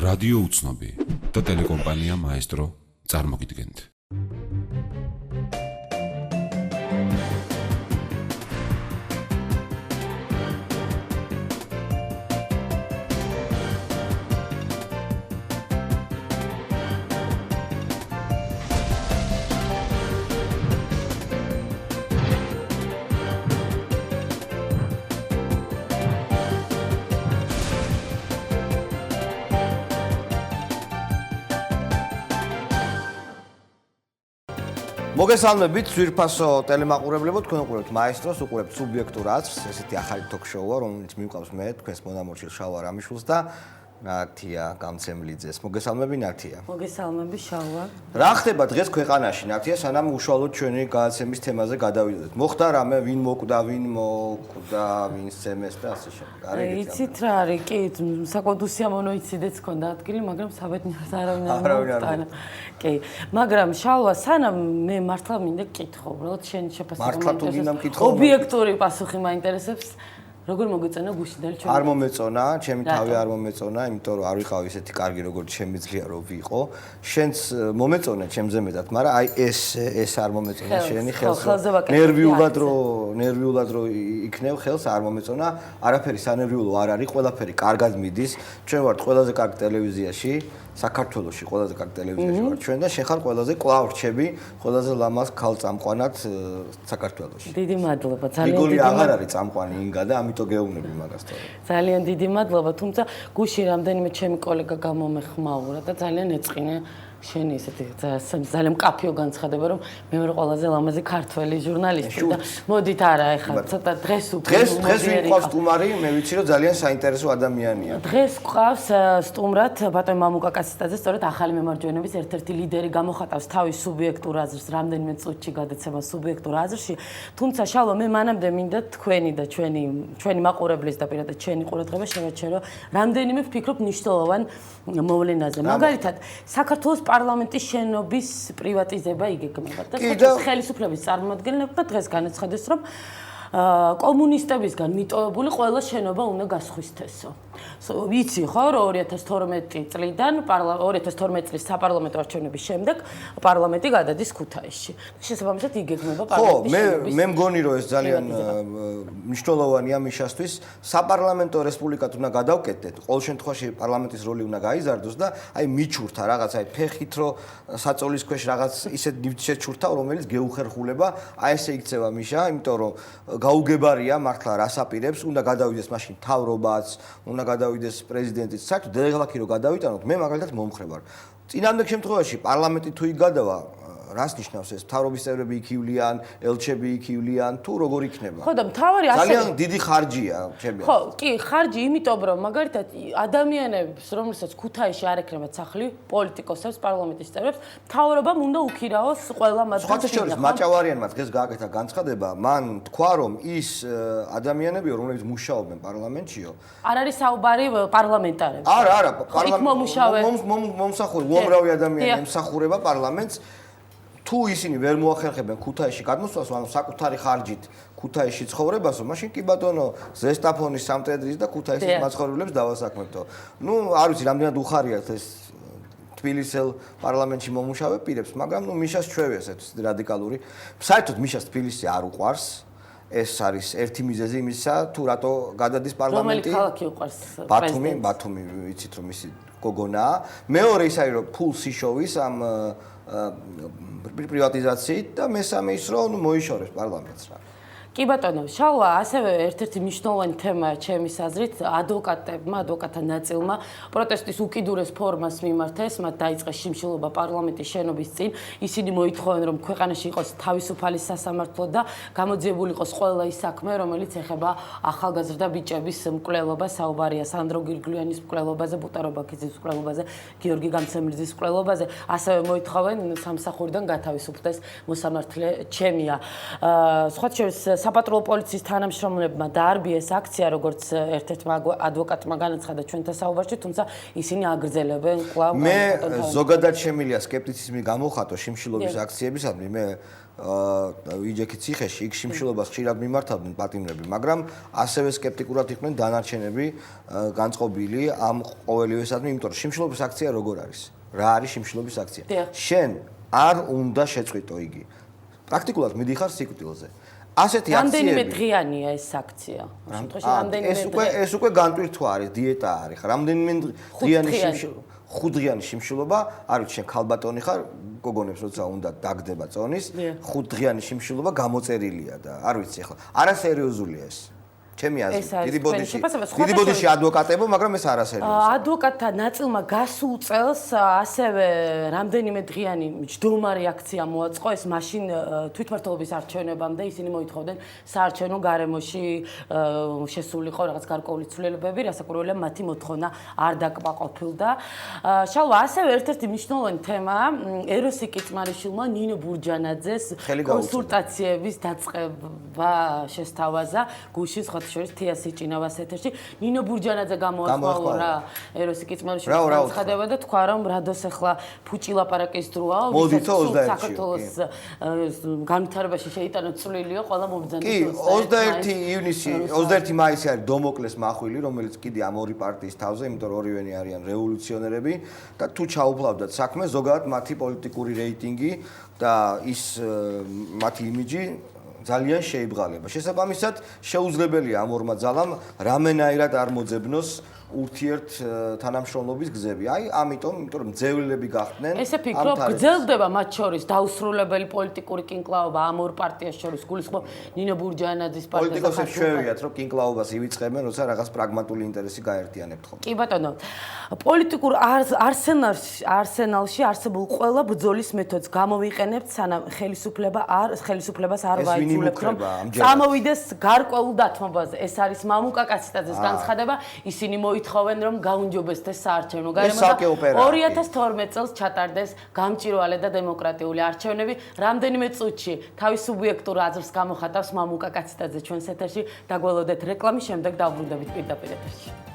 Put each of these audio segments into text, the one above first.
რადიო უცნობი და ტელეკომპანია მაესტრო წარმოგიდგენთ. მოგესალმებით ძვირფასო ტელემაყურებლებო, თქვენ უყურებთ მაესტროს, უყურებთ სუბიექტურ აზრს, ესეთი ახალი ток-შოუა, რომელიც მივყავს მე, თქვენს მონამორჩილ შალვა რამიშვილს და ნათია გამცემლიძეს. მოგესალმები ნათია. მოგესალმები შალვა. რა ხდება დღეს ქვეყანაში ნათია, სანამ უშუალოდ ჩვენი გადაცემის თემაზე გადავიდოდეთ? მოხდა რამე, ვინ მოკვდა, ვინ მოკვდა, ვინ სცემეს და ასე შემდეგ. იცით რა არის, კი, საკმაოდ უსიამოვნო იციდეც ქონდა ადგილი, მაგრამ საბედნიეროდ არავინ არ მოკვდა. კი, მაგრამ შალვა, სანამ მე მართლა მინდა გკითხო, უბრალოდ შენი შეფასება მაინტერესებს. ობიექტური პასუხი მაინტერესებს. როგორ მოგვეწონა გუშინდელი ჩვენ? არ მომეწონა, ჩემი თავი არ მომეწონა, იმიტომ რომ არ ვიყავ ისეთი კარგი როგორც შემიძლია რომ ვიყო. შენც მომეწონა ჩემზე მეტად, მაგრამ აი ეს არ მომეწონა შენი ხელს. ნერვიულად რო იქნევ ხელს არ მომეწონა. არაფერი სანერვიულო არ არის, ყველაფერი კარგად მიდის. ჩვენ ვართ ყველაზე კარგ ტელევიზიაში. საქართველოში ყველაზე კარგი ტელევიზიაში ვარ ჩვენ და შენ ხარ ყველაზე კლავ რჩები, ყველაზე ლამაზ ქალ წამყვანად საქართველოში. დიდი მადლობა, ძალიან დიდი. მიგოლი აღარ არის წამყვანი ინგა და ამიტომ გეუბნები მაგასთან. ძალიან დიდი მადლობა, თუმცა გუში რამდენიმე ჩემი კოლეგა გამომეხმაურა და ძალიან ეწყინა შენი ესეთი ძალიან მკაფიო განცხადება, რომ მე ვარ ყველაზე ლამაზი ქართველი ჟურნალისტი და მოდით არა ეხლა ცოტა დღეს ვინ ყავს სტუმარი, მე ვიცი რომ ძალიან საინტერესო ადამიანია. დღეს ყავს სტუმრად ბატონ მამუკა კასისტაძე, სწორედ ახალი მემარჯვენების ერთ-ერთი ლიდერი გამოხატავს თავის სუბიექტურ აზრს, რამდენიმე წუთში გადაცემა სუბიექტურ აზრში. თუმცა შალვა, მე მანამდე მინდა თქვენი და ჩვენი მაყურებლის და პირადად ჩვენი ყურადღება შევაჩერო რამდენიმე ვფიქრობ მნიშვნელოვან მოვლენაზე. მაგალითად, საქართველოს პარლამენტის შენობის პრივატიზება იგეგმება და ხელისუფლების წარმომადგენლებმა დღეს განაცხადეს, რომ კომუნისტებისგან მიტოვებული ყველა შენობა უნდა გასხვისთესო. ვიცი ხო, რომ 2012 წლიდან 2012 წლის საპარლამენტო არჩევნების შემდეგ პარლამენტი გადადის ქუთაისში. შესაბამისად იგეგმება პარლამენტის შენობის. მე მგონი რომ ეს ძალიან მნიშვნელოვანია მისასთვის. საპარლამენტო რესპუბლიკად უნდა გადავკეთდეთ. ყოველ შემთხვევაში პარლამენტის როლი უნდა გაიზარდოს და აი მიჩურთა რაღაც აი ფეხით რო საწოლის ქვეშ რაღაც ისეთ შეჩურთა, რომელიც გეუხერხულება. აი ესე იქცევა მიშა, იმიტომ რომ გაუგებარია მართლა რას აპირებს, უნდა გადავიდეს მაშინ მთავრობაც, უნდა გადავიდეს პრეზიდენტიც, საერთოდ დედაქალაქი რო გადავიტანოთ, მე მაგალითად მომხრე ვარ. წინამდელ შემთხვევაში პარლამენტი თუ იქ გადავა, რას ნიშნავს ეს? მთავრობის წევრები იქ ივლიან, ელჩები იქ ივლიან, თუ როგორ იქნება? ხო და მთავარი ასე ძალიან დიდი ხარჯია, ჩემი. ხო, კი, ხარჯი, იმიტომ რომ მაგალითად ადამიანებს, რომელსაც ქუთაისში არ ექნებათ სახლი, პოლიტიკოსებს, პარლამენტის წევრებს, მთავრობამ უნდა უქირაოს ყველა მათგან. სხვათა შორის მაჭავარიანმა დღეს გააკეთა განცხადება, მან თქვა რომ ის ადამიანები, რომლებიც მუშაობენ პარლამენტშიო, არ არის საუბარი პარლამენტარებს. არა, პარლამენტ მომსახური უამრავი ადამიანი ემსახურება პარლამენტს. თუ ისინი ვერ მოახერხებენ ქუთაისში გადმოსვლას, ანუ საკუთარი ხარჯით ქუთაისში ცხოვრებასო, მაშინ კი ბატონო ზესტაფონის სამტრედრის და ქუთაისის მაცხოვრებლებს დავასაქმებთო. არ ვიცი, რამდენად უხარიათ ეს თბილისელ პარლამენტში მომუშავე პირებს, მაგრამ მიშას ჩვევია ესეთი რადიკალური. საერთოდ მიშას თბილისი არ უყვარს. ეს არის ერთი მიზეზი იმისა, თუ რატო გადადის პარლამენტი. რომელი ქალაქი უყვარს? ბათუმი, ვიცით რომ ისი გოგონაა. მეორე ის არის რომ ფულს იშოვის ამ პრივატიზაციით და მესამე ის რომ მოიშორებს პარლამენტს რა. კი ბატონო, შალვა, ასევე ერთ-ერთი მნიშვნელოვანი თემაა ჩემის აზრით, ადვოკატთა ნაწილმა პროტესტის უკიდურეს ფორმას მიმართეს, მათ დაიწყეს შიმშილობა პარლამენტის შენობის წინ. ისინი მოითხოვენ, რომ ქვეყანაში იყოს თავისუფალი სასამართლო და გამოძიებული იყოს ყველა ის საქმე, რომელიც ეხება ახალგაზრდა ბიჭების მკვლელობას, საუბარია სანდრო გირგლიანის მკვლელობაზე, ბუტარო ბაქიძის მკვლელობაზე, გიორგი გამცემლიძის მკვლელობაზე. ასევე მოითხოვენ სამსახურიდან გათავისუფლდეს მოსამართლე ჩემია. სხვათა შორის საპატრულო პოლიციის თანამშრომლებმა დაარბიეს აქცია, როგორც ერთ-ერთმა ადვოკატმა განაცხადა ჩვენთან საუბარში, თუმცა ისინი აგრძელებენ კვლავ. მე ზოგადად შემილია სკეპტიციზმი გამოხატო შიმშილობის აქციებისადმი. მე ვიჯექი ციხეში იქ შიმშილობას ხშირად მიმართავდნენ პატიმრები, მაგრამ ასევე სკეპტიკურად იყვნენ დანარჩენები განწყობილი ამ ყოველივესადმი, იმიტომ რომ შიმშილობის აქცია როგორ არის? რა არის შიმშილობის აქცია? შენ არ უნდა შეწყვიტო იგი. პრაქტიკულად მიდიხარ სიკვდილზე. ასეთი აქციები. რამდენიმე დღიანია ეს აქცია? ეს უკვე განტვირთვა არის, დიეტა არის. რამდენიმე დღიანი შიმშილობა? 5 დღიანი შიმშილობა, არ ვიცი შენ ქალბატონი ხარ, გოგონებს როცა უნდა დაგდება წონის, 5 დღიანი შიმშილობა გამოწერილია და არ ვიცი ახლა. არასერიოზულია ეს. ჩემი აზრით, დიდი ბოდიში ადვოკატებო, მაგრამ ეს არასერიოზია. ადვოკატთა ნაწილმა გასულ წელს ასევე რამდენიმე დღიანი მჯდომარი აქცია მოაწყო, ეს მაშინ თვითმმართველობის არჩევნებამდე ისინი მოითხოვდნენ საარჩევნო გარემოში შესულიყო რაღაც გარკვეული ცვლილებები, რასაკვირველია მათი მოთხოვნა არ დაკმაყოფილდა. შალვა, ასევე ერთ-ერთი მნიშვნელოვანი თემაა ეროსი კიწმარიშვილმა ნინო ბურჯანაძეს კონსულტაციების დაწყება შესთავაზა გუშინ შორის თია სიჭინავას ეთერში ნინო ბურჯანაძე გამოახმაურა ეროსი კიწმარიშვილის განცხადება და თქვა რომ რადოს ახლა ფუჭი ლაპარაკის დროა საქართველოს განვითარებაში შეიტანა წვლილია ყველა მომბრძანებელს. კი 21 ივნისი 21 მაისი არის დომოკლეს მახვილი რომელიც კიდე ამ ორი პარტიის თავზე, იმიტომ რომ ორივენი არიან რევოლუციონერები და თუ ჩაუფლავდათ საქმე ზოგადად მათი პოლიტიკური რეიტინგი და ის მათი იმიჯი ძალიან შეიბღალება. შესაბამისად, შეუძლებელია ამ ორმა ძალამ რამენაირად არ მოძებნოს ურთიერთ თანამშრომლობის გზები. აი, ამიტომ რომ ძევლები გახდნენ. ესე ფიქრობ, გრძელდება მათ შორის დაუსრულებელი პოლიტიკური კინკლაობა ამ ორ პარტიას შორის, გულისხმობ ნინო ბურჯანაძის პარტიას. პოლიტიკოსებს შევიათ, რომ კინკლაობას ივიწყებენ, როცა რაღაც პრაგმატული ინტერესი გაერთიანებთ ხოლმე. კი ბატონო. პოლიტიკურ არსენალში არსებულ ყველა ბრძოლის მეთოდს გამოვიყენებთ, სანამ ხელისუფლებას არ ვაიძულებთ, რომ წამოვიდეს გარკვეულ დათმობაზე. ეს არის მამუკა კაციტაძეს განცხადება, ისინი ითხოვენ რომ გაუნჯობესდეს საარჩევნო გარემო და 2012 წელს ჩატარდეს გამჭვირვალე და დემოკრატიული არჩევნები. რამდენიმე წუთში თავის სუბიექტურ აზრს გამოხატავს მამუკა კაციტაძე ჩვენს ეთერში. დაგველოდეთ რეკლამის შემდეგ დავბრუნდებით პირდაპირ ეთერში.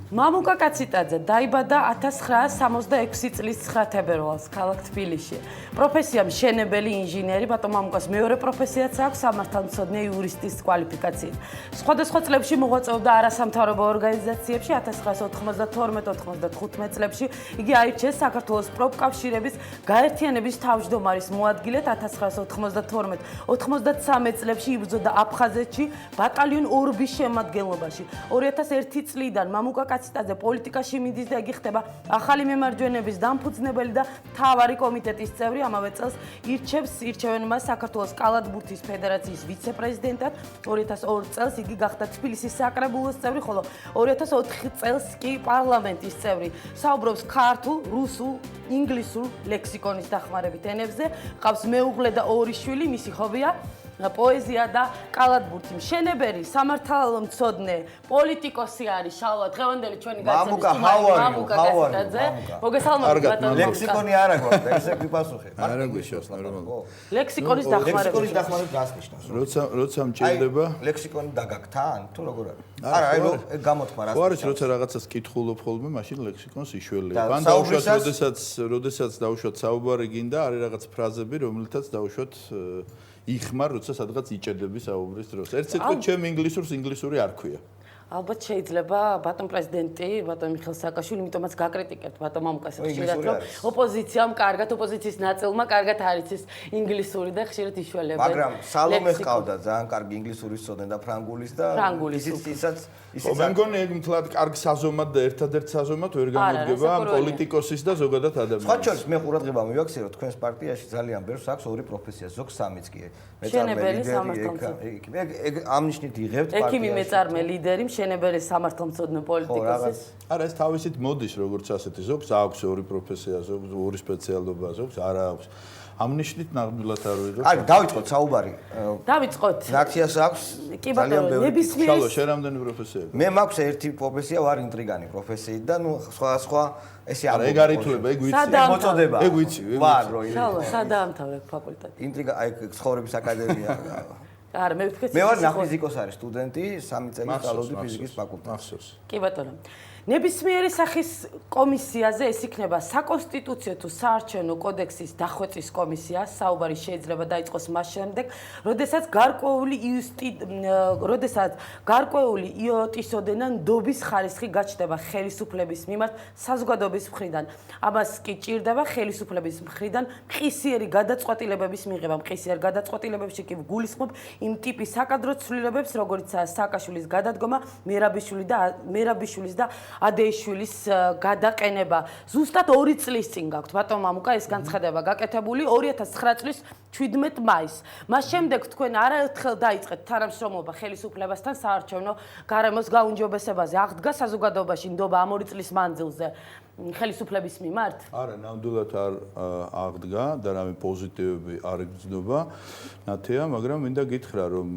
მამუკა კაციტაძე დაიბადა 1966 წლის 9 თებერვალს ქალაქ თბილისში. პროფესია მშენებელი ინჟინერი, ბატონ მამუკას მეორე პროფესიაც აქვს სამართალმცოდნე იურისტის კვალიფიკაციით. სხვადასხვა წლებში მოღვაწეობდა არასამთავრობო ორგანიზაციებში 1992-95 წლებში. იგი აირჩიეს საქართველოს პროფკავშირების გაერთიანების თავმჯდომარის მოადგილედ 1992-93 წლებში იბრძოდა აფხაზეთში ბატალიონ ორბის შემადგენლობაში. 2001 წლიდან მამუკა კაციტაძე პოლიტიკაში მიდის და იგი ხდება ახალი მემარჯვენეების დამფუძნებელი და მთავარი კომიტეტის წევრი. ამავე წელს ირჩევენ მას საქართველოს კალათბურთის ფედერაციის ვიცე-პრეზიდენტად. 2002 წელს იგი გახდა თბილისის საკრებულოს წევრი, ხოლო 2004 წელს კი პარლამენტის წევრი. საუბრობს ქართულ, რუსულ, ინგლისურ ლექსიკონის დახმარებით ენებზე. ყავს მეუღლე და ორი შვილი, მისი ჰობია პოეზია და კალათბურთი. მშენებელი, სამართალმცოდნე, პოლიტიკოსი არის. შალვა, დღევანდელი ჩვენი გაცემის მამუკა კაციტაძე. მოგესალმებით ბატონო. ლექსიკონი არ აქვს და ესე გიპასუხე. არ აგვიშოს ნორმალურად. ლექსიკონის დახმარებით გასნიშნავს. როცა მჭირდება ლექსიკონი დაგაგთან თუ როგორ არის? არა, აი გამოთქმა რა. ხო არის, როცა რაღაცას კითხულობ ხოლმე, მაშინ ლექსიკონს იშველებ. ან დაუშვათ, როდესაც დაუშვათ საუბარი გინდა, არის რაღაც ფრაზები, რომელთაც დაუშვათ იხმარ, როცა სადღაც იჭედები საუბრის დროს. ერთ სიტყვით, ჩემ ინგლისური არ ქვია. ალბათ შეიძლება ბატონ პრეზიდენტი, ბატონ მიხეილ სააკაშვილი, იმიტომაც გაკრიტიკებთ ბატონ მამუკას ხშირად, რომ ოპოზიციამ კარგად, ოპოზიციის ნაწილმა კარგად არის ის ინგლისური და ხშირად იშველებენ. მაგრამ სალომეს ყავდა ძალიან კარგი ინგლისურის წოდენ და ფრანგულის და ისაც მე მგონი ეგ მთლად კარგ საზომად და ერთადერთ საზომად ვერ გამოდგება ამ პოლიტიკოსის და ზოგადად ადამიანის. სხვა შორის მე ყურადღება მივაქცევ თქვენს პარტიაში ძალიან ბევრს აქვს ორი პროფესია, ზოგ სამიც კი. მეწარმე ლიდერი, ამ ნიშნით იღებთ პარტიაში. ექიმი მეწარმე ლიდერი, მშენებელი სამართალმცოდნე პოლიტიკოსი. არა, ეს თავისით მოდის როგორც ასეთი, ზოგს აქვს ორი პროფესია, ზოგს ორი სპეციალობა, ზოგს არა აქვს. ამ ნიშნით ნამდვილად არ ვიღებ. აი, დავიწყოთ საუბარი. დავიწყოთ. ნაქციას აქვს კი ბატონო, ნებისმიერ შალო, შენ რამდენი პროფესია? მე მაქვს ერთი პროფესია, ვარ ინტრიგანი პროფესიით და ნუ სხვა ესე არა, ეგ არ ითვლება, ეგ ვიცი. მოწოდება. ეგ ვიცი. ვარ რო შალო, სადაამთავრე ფაკულტეტი. ინტრიგა, აი ცხოვრების აკადემია. არა, მე ვფიქრე მე ვარ ნაფიზიკოს არის სტუდენტი, 3 წელი სწავლობდი ფიზიკის ფაკულტეტში. მახსოვს. კი ბატონო. ნებისმიერი სახის კომისიაზე ეს იქნება საკონსტიტუციო თუ საარჩევნო კოდექსის დახვეწის კომისია, საუბარი შეიძლება დაიწყოს მას შემდეგ, როდესაც გარკვეული იოტისოდენა ნდობის ხარისხი გაჩნდება ხელისუფლების მიმართ საზოგადოების მხრიდან. ამას კი ჭირდება ხელისუფლების მხრიდან მყისიერი გადაწყვეტილებების მიღება. მყისიერ გადაწყვეტილებებში კი გულისხმობ იმ ტიპის საკადრო ცვლილებებს, როგორიცაა სააკაშვილის გადადგომა, მერაბიშვილის და ადეიშვილის გადაყენება. ზუსტად 2 წლის წინ გაქვთ ბატონო მამუკა ეს განცხადება გაკეთებული 2009 წლის 17 მაისს. მას შემდეგ თქვენ არაერთხელ დაიწყეთ თანამშრომლობა ხელისუფლებასთან საარჩევნო გარემოს გაუმჯობესებაზე. აღდგა საზოგადოებაში ნდობა ამ 2 წლის მანძილზე ხელისუფლების მიმართ? არა, ნამდვილად არ აღდგა და რამე პოზიტივები არ იგრძნობა. ნათია, მაგრამ მინდა გითხრა, რომ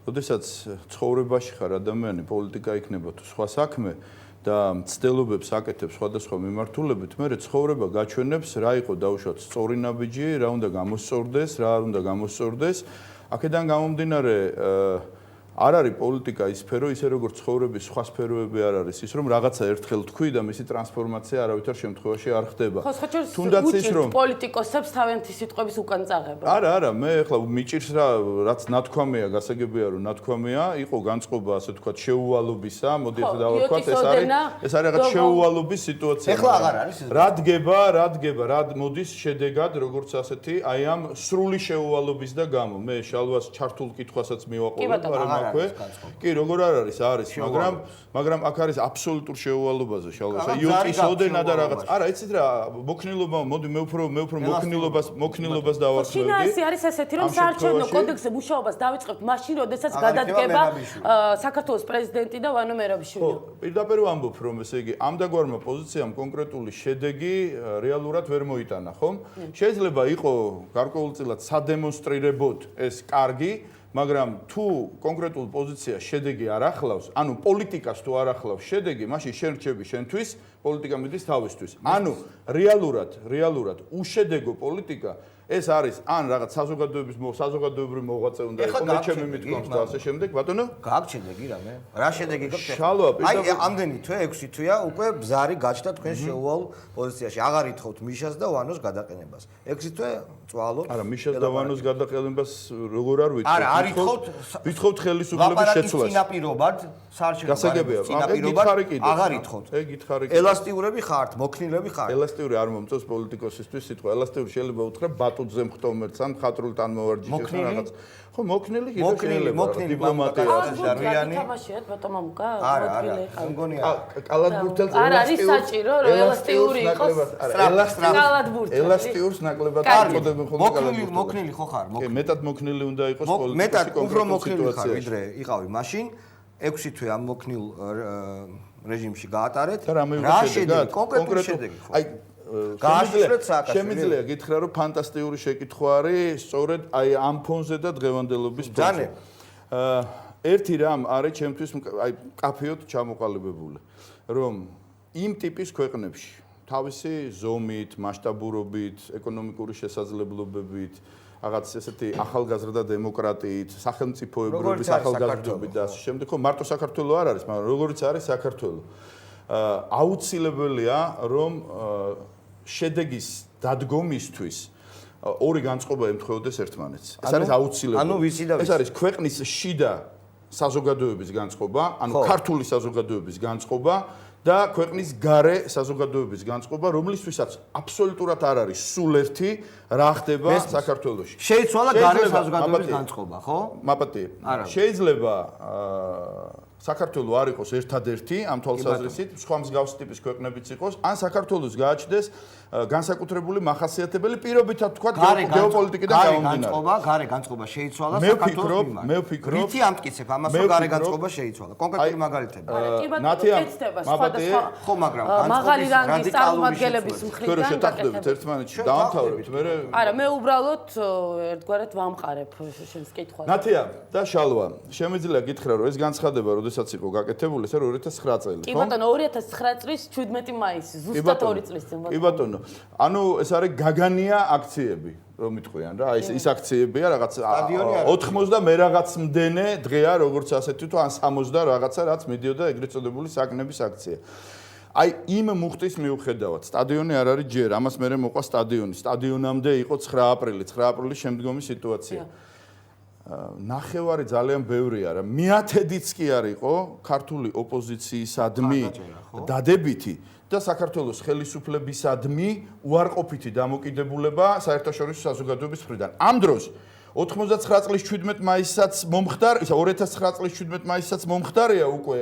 როდესაც ცხოვრებაში ხარ ადამიანი, პოლიტიკა იქნება თუ სხვა საქმე და მცდელობებს აკეთებს სხვადასხვა მიმართულებით, მე ცხოვრება გაჩვენებს რა იყო დაუშვათ სწორი ნაბიჯი, რა უნდა გამოსწორდეს, რა არ უნდა გამოსწორდეს. აქედან გამომდინარე არ არის პოლიტიკა ის სფერო, ისე როგორც ცხოვრების სხვა სფეროები არ არის ის, რომ რაღაცა ერთხელ თქვი და მისი ტრანსფორმაცია არავითარ შემთხვევაში არ ხდება. თუნდაც ის რომ პოლიტიკოსებს თავიანთი სიტყვების უკან წაღება. არა, მე ახლა მიჭირს რაც ნათქვამია, გასაგებია რომ ნათქვამია, იყო განწყობა ასე თქვა შეუვალობისა, მოდი ახლა დავარქვათ, ეს არის რაღაც შეუვალობის სიტუაცია. ახლა აღარ არის ეს. რა მოდის შედეგად, როგორც ასეთი, აი ამ სრული შეუვალობის და გამო. მე შალვას ჩართულ კითხვასაც მივაყოლებ, კი, როგორ არ არის, მაგრამ აქ არის აბსოლუტურ შეუვალობაზე შალვას. იოტისოდენა და რაღაც. არა, იცით რა, მოქნილობა, მოდი მე უფრო მოქნილობას დავარქმევდი. შინაარსი არის ესეთი, რომ საარჩევნო კოდექსზე მუშაობას დავიწყებთ მაშინ, როდესაც გადადგება საქართველოს პრეზიდენტი და ვანო მერაბიშვილი. ხო, პირდაპირ ვამბობ, რომ ესე იგი ამდაგვარმა პოზიციამ კონკრეტული შედეგი რეალურად ვერ მოიტანა, ხომ? შეიძლება იყო გარკვეულწილად სადემონსტრირებოდ ეს კარგი, მაგრამ თუ კონკრეტულ პოზიციას შედეგი არ ახლავს, ანუ პოლიტიკას თუ არ ახლავს შედეგი, მაშინ შენ რჩები შენთვის, პოლიტიკა მიდის თავისთვის. ანუ რეალურად უშედეგო პოლიტიკა ეს არის ან რაღაც საზოგადოებრივი მოღვაწე უნდა იყოს, მე ჩემი მითქმით და ასე შემდეგ, ბატონო? გააქვს შედეგი რამე? რა შედეგი გაქვს? შალვა, აი ამდენი თვე, 6 თვეა უკვე ბზარი გაჩნდა თქვენ შეუვალ პოზიციაში. აღარ ითხოვთ მიშას და ვანოს გადაყენებას. 6 თვე წვალობთ. არა, მიშას და ვანოს გადაყენებას როგორ არ ვითხოვთ? არა, არ ითხოვთ. ვითხოვთ ხელისუფლების შეცვლას. წინაპირობად, საარჩევნო გასაგებია, წინაპირობად აღარ ითხოვთ. ეგ გითხარი. ელასტიურები ხართ, მოქნილები ხართ. ელასტიური არ მომწონს პოლიტიკოსისთვის სიტყვა. ელასტიური შეიძლება უთხრა ბატუძე მხტომერს ან მხატვრულ ტანმოვარჯიშეს ან რაღაც. ხო, მოქნილი კიდე შეიძლება. დიპლომატია ჟარვიანი. თამაშიათ ბატონო მამუკა, მოდგილი არა, მგონია. კალათბურთელს არის საჭირო, რომ ელასტიური იყოს. ელასტიურს ნაკლებად არ წოდები ხოლმე კალათბურთელს. მოქნილი ხო ხარ? კი, მეტად მოქნილი უნდა იყოს პოლიტიკოსი მეტად უფრო კონკრეტულ მოქნილი ხარ, სიტუაციაში. ვიდრე იყავი მაშინ 6 თვე ამ მოქნილ რეჟიმში გაატარეთ. რა შედეგი? კონკრეტული შედეგი ხო? აი შემიძლია გითხრა რომ ფანტასტიკური შეკითხვა არის სწორედ აი ამ ფონზე და დღევანდელობის ფონზე. ერთი რამ არის ჩემთვის აი კაფეოთ ჩამოყალიბებული, რომ იმ ტიპის ქვეყნებში თავისი ზომით, მასშტაბურობით, ეკონომიკური შესაძლებლობებით, რაღაც ესეთი ახალგაზრდა დემოკრატიით, სახელმწიფოებრობის ახალგაზრდობით და ასე შემდეგ, ხო, მარტო საქართველოს არ არის, მაგრამ როგორიც არის საქართველოს. აუცილებელია რომ შედეგის დადგომისთვის ორი განწყობა ემთხვეოდეს ერთმანეთს. ეს არის აუცილებელი. ანუ ვიცი და ეს არის ქვეყნის შიდა საზოგადოების განწყობა, ანუ ქართული საზოგადოების განწყობა და ქვეყნის გარე საზოგადოების განწყობა, რომლისთვისაც აბსოლუტურად არ არის სულ ერთი რა ხდება საქართველოში. შეიცვალა გარე საზოგადოების განწყობა, ხო? მაპატიე. შეიძლება საქართველო არ იყოს ერთადერთი ამ თვალსაზრისით, სხვა მსგავსი ტიპის ქვეყნებიც იყოს, ან საქართველოს გააჩნდეს განსაკუთრებული მახასიათებელი პირობითად თქვა გეოპოლიტიკიდან გამომდინარე. გარე განწყობა შეიცვალა საქართველოს მიმართ. მე ვფიქრობ, ვიცი ამტკიცებ ამას, რომ გარე განწყობა შეიცვალა. კონკრეტული მაგალითები. ნათია, ხო, მაგრამ მაღალი რანგის წარმომადგენლების მხრიდან შეთანხმდებით ერთმანეთში დაამთავრებთ, არა, მე უბრალოდ ერთგვარად ვამყარებ შენს კითხვას. ნათია და შალვა, შემიძლია გითხრა, რომ ეს განცხადება როდესაც იყო გაკეთებული, ეს 2009 წელი, ხო? კი ბატონო, 2009 წლის 17 მაისი, ზუსტად 2 წლის წინ ბატონო. კი ბატონო. ანუ ეს არის გაგანია აქციები, რომ იტყვიან რა, ის აქციებია რაღაც 80 და მე რაღაც მდენე დღეა, როგორც ასეთი თუ ან 60 რაღაცა, რაც მიდიოდა ეგრეთ წოდებული საკნების აქცია. აი იმ მუხტის მიუხედავად, სტადიონი არ არის ჯერ, ამას მერე მოყვა სტადიონი. სტადიონამდე იყო 9 აპრილი, 9 აპრილის შემდგომი სიტუაცია. ნახევარი ძალიან ბევრია რა. მეათედიც კი არ იყო ქართული ოპოზიციისადმი დადებითი და საქართველოს ხელისუფლებისადმი უარყოფითი დამოკიდებულება საერთაშორისო საზოგადოების მხრიდან. ამ დროს 99 წლის 17 მაისსაც მომხდარ, ისა 2009 წლის 17 მაისსაც მომხდარია უკვე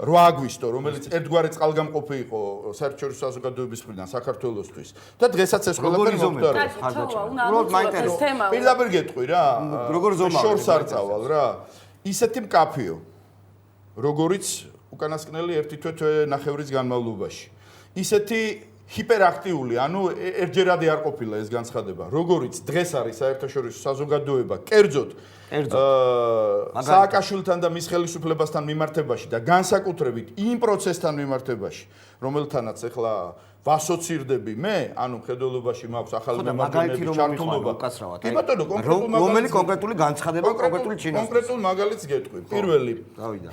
8 აგვისტო, რომელიც ერთგვარი წყალგამყოფი იყო საერთაშორისო საზოგადოების მხრიდან საქართველოსთვის და დღესაც ეს ყველაფერი მომხდარია. უბრალოდ მაინტერესებს. პირდაპირ გეტყვი რა. როგორ ზომავ? შორს არ წავალ რა. ისეთი მკაფიო, როგორიც უკანასკნელი ერთი თვე ნახევრის განმავლობაში. ისეთი ჰიპერაქტიული, ანუ ერთჯერადი არ ყოფილა ეს განცხადება, როგორიც დღეს არის საერთაშორისო საზოგადოება, კერძოდ სააკაშვილთან და მის ხელისუფლებასთან მიმართებაში და განსაკუთრებით იმ პროცესთან მიმართებაში, რომელთანაც ახლა ვასოცირდები მე, ანუ მხედველობაში მაქვს ახალი მემარჯვენეების ჩართულობა. კი ბატონო, რომელი კონკრეტული განცხადება, კონკრეტული ჩინოს. კონკრეტულ მაგალითს გეტყვი. პირველი,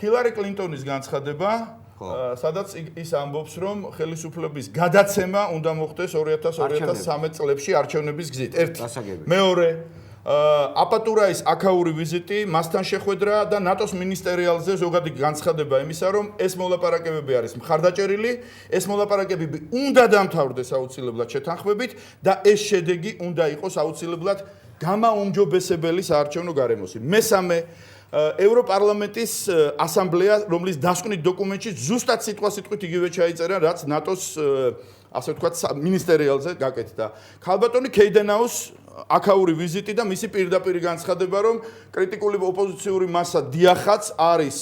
ჰილარი კლინტონის განცხადება, სადაც ის ამბობს, რომ ხელისუფლების გადაცემა უნდა მოხდეს 2000-2013 წლებში არჩევნების გზით. ერთი. მეორე, აპატურაის აქაური ვიზიტი, მასთან შეხვედრა და ნატოს მინისტერიალზე ზოგადი განცხადება იმისა, რომ ეს მოლაპარაკებები არის მხარდაჭერილი, ეს მოლაპარაკებები უნდა დამთავრდეს აუცილებლად შეთანხმებით და ეს შედეგი უნდა იყოს აუცილებლად გამაუმჯობესებელი საარჩევნო გარემოსი. მესამე, ევროპარლამენტის ასამბლეა, რომლის დასკვნით დოკუმენტში ზუსტად სიტყვასიტყვით იგივე ჩაიწერა, რაც ნატოს ასე ვთქვათ მინისტერიალზე გაკეთდა. ქალბატონი კეიდენაუს აქაური ვიზიტი და მისი პირდაპირი განცხადება, რომ კრიტიკული ოპოზიციური მასა დიახაც არის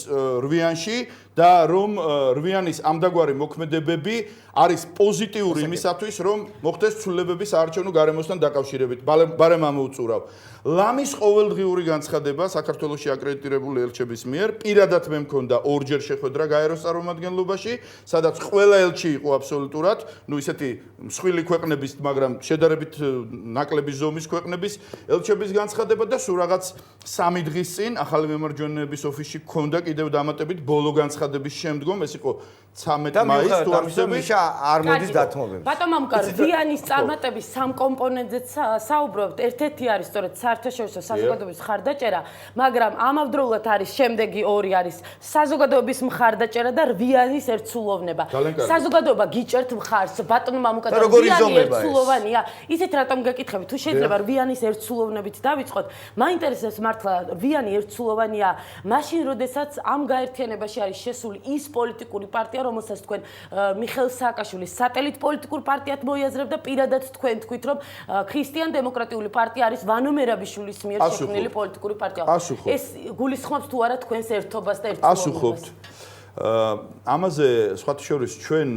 რვიანში და რომ რვიანის ამდაგვარი მოქმედებები არის პოზიტიური იმისათვის, რომ მოხდეს ცვლილებები საარჩევნო გარემოსთან დაკავშირებით. ბარემ ამოუწურავ. ლამის ყოველდღიური განცხადება საქართველოში აკრედიტირებული ელჩების მიერ, პირადად მე მქონდა ორჯერ შეხვედრა გაეროს წარმომადგენლობაში, სადაც ყველა ელჩი იყო აბსოლუტურად, ну ისეთი მსხვილი ქვეყნების, მაგრამ შედარებით ნაკლები ზომის ქვეყნების ელჩების განცხადება და სულ რაღაც 3 დღის წინ ახალი მემარჯვენეების ოფისში მქონდა კიდევ დამატებით ბოლო განცხადების შემდგომ, ეს იყო 13 მაისს თუ არ ვცდები, არ მოდის დათმობები. ბატონო მამკარ, ვიანის წარმატების სამ კომპონენტზეც საუბრობთ. ერთ-ერთი არის სწორედ საერთაშორისო საზოგადოების მხარდაჭერა, მაგრამ ამავდროულად არის შემდეგი ორი არის საზოგადოების მხარდაჭერა და რვიანის ერთსულოვნება. საზოგადოება გიჭერთ მხარს, ბატონო მამუკა და რვიანი ერთსულოვანია. ისეთ რატომ გეკითხები, თუ შეიძლება რვიანის ერთსულოვნებით დავიწყოთ, მაინტერესებს მართლა რვიანი ერთსულოვანია, მაშინ როდესაც ამ გაერთიანებაში არის შესული ის პოლიტიკური პარტია, რომელსაც თქვენ მიხეილ სააკაშვილის სატელიტ პოლიტიკურ პარტიად მოიაზრებთ და პირადად თქვენ თქვით, რომ ქრისტიან-დემოკრატიული პარტია არის ვანო მერაბიშვილის მიერ შექმნილი პოლიტიკური პარტია. ეს გულისხმობს თუ არა თქვენს ერთობას და ერთსულოვნებას? ასუხობთ. ამაზე სხვათა შორის ჩვენ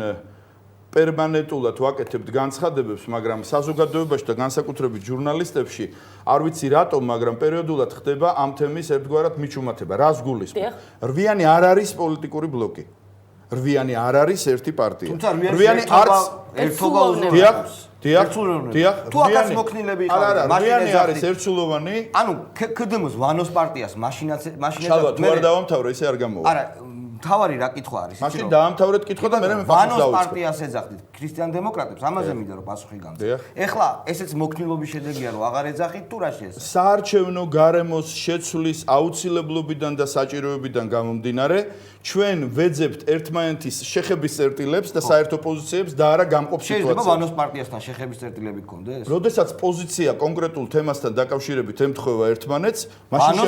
პერმანენტულად ვაკეთებთ განცხადებებს, მაგრამ საზოგადოებაში და განსაკუთრებით ჟურნალისტებში არ ვიცი რატომ, მაგრამ პერიოდულად ხდება ამ თემის ერთგვარად მიჩუმათება. რას გულისხმობ? რვიანი არ არის პოლიტიკური ბლოკი. რვიანი არ არის ერთი პარტია. რვიანი არც ერთობა უზრუნველყოფს. დიახ. თუ აქაც მოქნილები იყავენ, რვიანი არის ერთსულოვანი. ანუ ქდმ-ს ვანოს პარტიას მაშინაც შალვა თუ არ დავამთავრე, ისე არ გამოვა. არა, თავარი რა კითხვა არის? მაშინ დაამთავრეთ კითხვა და მე პასუხს ვანოს დავიწყე. პარტიას ეძახდით, ქრისტიან დემოკრატებს, ამაზე მინდა რომ პასუხი გამწევ. ეხლა ესეც მოქნილობის შედეგია რომ აღარ ეძახით თუ რა შეესაბამება? საარჩევნო გარემოს შეცვლის აუცილებლობიდან და საჭიროებიდან გამომდინარე, ჩვენ ვეძებთ ერთმანეთის შეხების წერტილებს და საერთო პოზიციებს და არა გამყოფ სიტუაციებს. შეიძლება ვანოს პარტიასთან შეხების წერტილები გქონდეს? როდესაც პოზიცია კონკრეტულ თემასთან დაკავშირებით ემთხვევა ერთმანეთს, მაშინ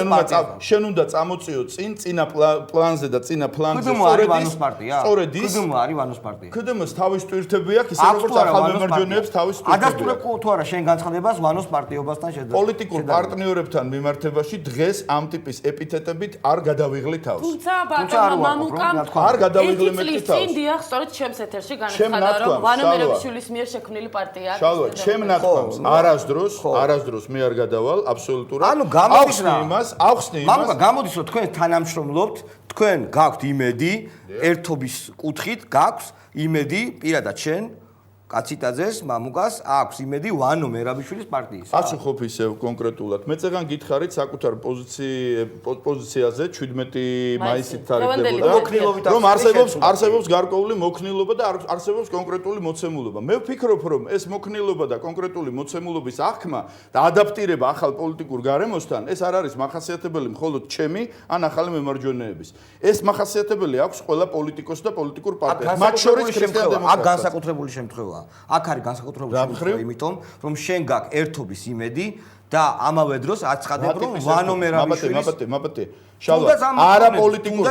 შენ უნდა წამოწიო წინა პლანზე და წინა ფლანგზე სწორედ ის. ქდმ არის ვანოს პარტია. ქდმ-ს თავის ტვირთები აქვს, ისე როგორც ახალ მემარჯვენეებს თავის ტვირთები. ადასტურებო თუ არა შენ განცხადებას ვანოს პარტიობასთან შეძლებთ. პოლიტიკურ პარტნიორებთან მიმართებაში დღეს ამ ტიპის ეპითეტებით არ გადავიღლი თავს. თუმცა ბატონო მამუკამ არ გადავიღლი მე თავს. წინ დიახ, სწორედ ჩემს ეთერში განაცხადა, რომ ვანო მერაბიშვილის მიერ შექმნილი პარტია არის. შალვა, ჩემ ნათქვამს არასდროს მე არ გადავალ აბსოლუტურად. ანუ გამოდის რა? ახსნი იმას. მამუკა, გამოდის რომ თქვენ თანამშრომლობთ, თქვენ გაქვთ იმედი, ერთობის კუთხით გაქვთ იმედი, პირადად შენ კაციტაძეს, მამუკას აქვს იმედი ვანო მერაბიშვილის პარტიის. პასუხობ ისევ კონკრეტულად. მე წეგან გითხარით საკუთარ პოზიციაზე 17 მაისით თარიღდებოდა, რომ არსებობს გარკვეული მოქნილობა და არსებობს კონკრეტული მოცემულობა. მე ვფიქრობ, რომ ეს მოქნილობა და კონკრეტული მოცემულობის აღქმა და ადაპტირება ახალ პოლიტიკურ გარემოსთან, ეს არ არის მახასიათებელი მხოლოდ ჩემი ან ახალი მემარჯვენეების. ეს მახასიათებელი აქვს ყველა პოლიტიკოს და პოლიტიკურ პარტიას. მათ შორის ქრისტიან დემოკრატიას. აქ განსაკუთრებული შემთხვევაა. აქ არის განსაკუთრებული შემთხვევა, იმიტომ რომ შენ გაქვს ერთობის იმედი და ამავე დროს აცხადებ რომ ვანო მერაბიშვილის მაბატე შალვა არა პოლიტიკურ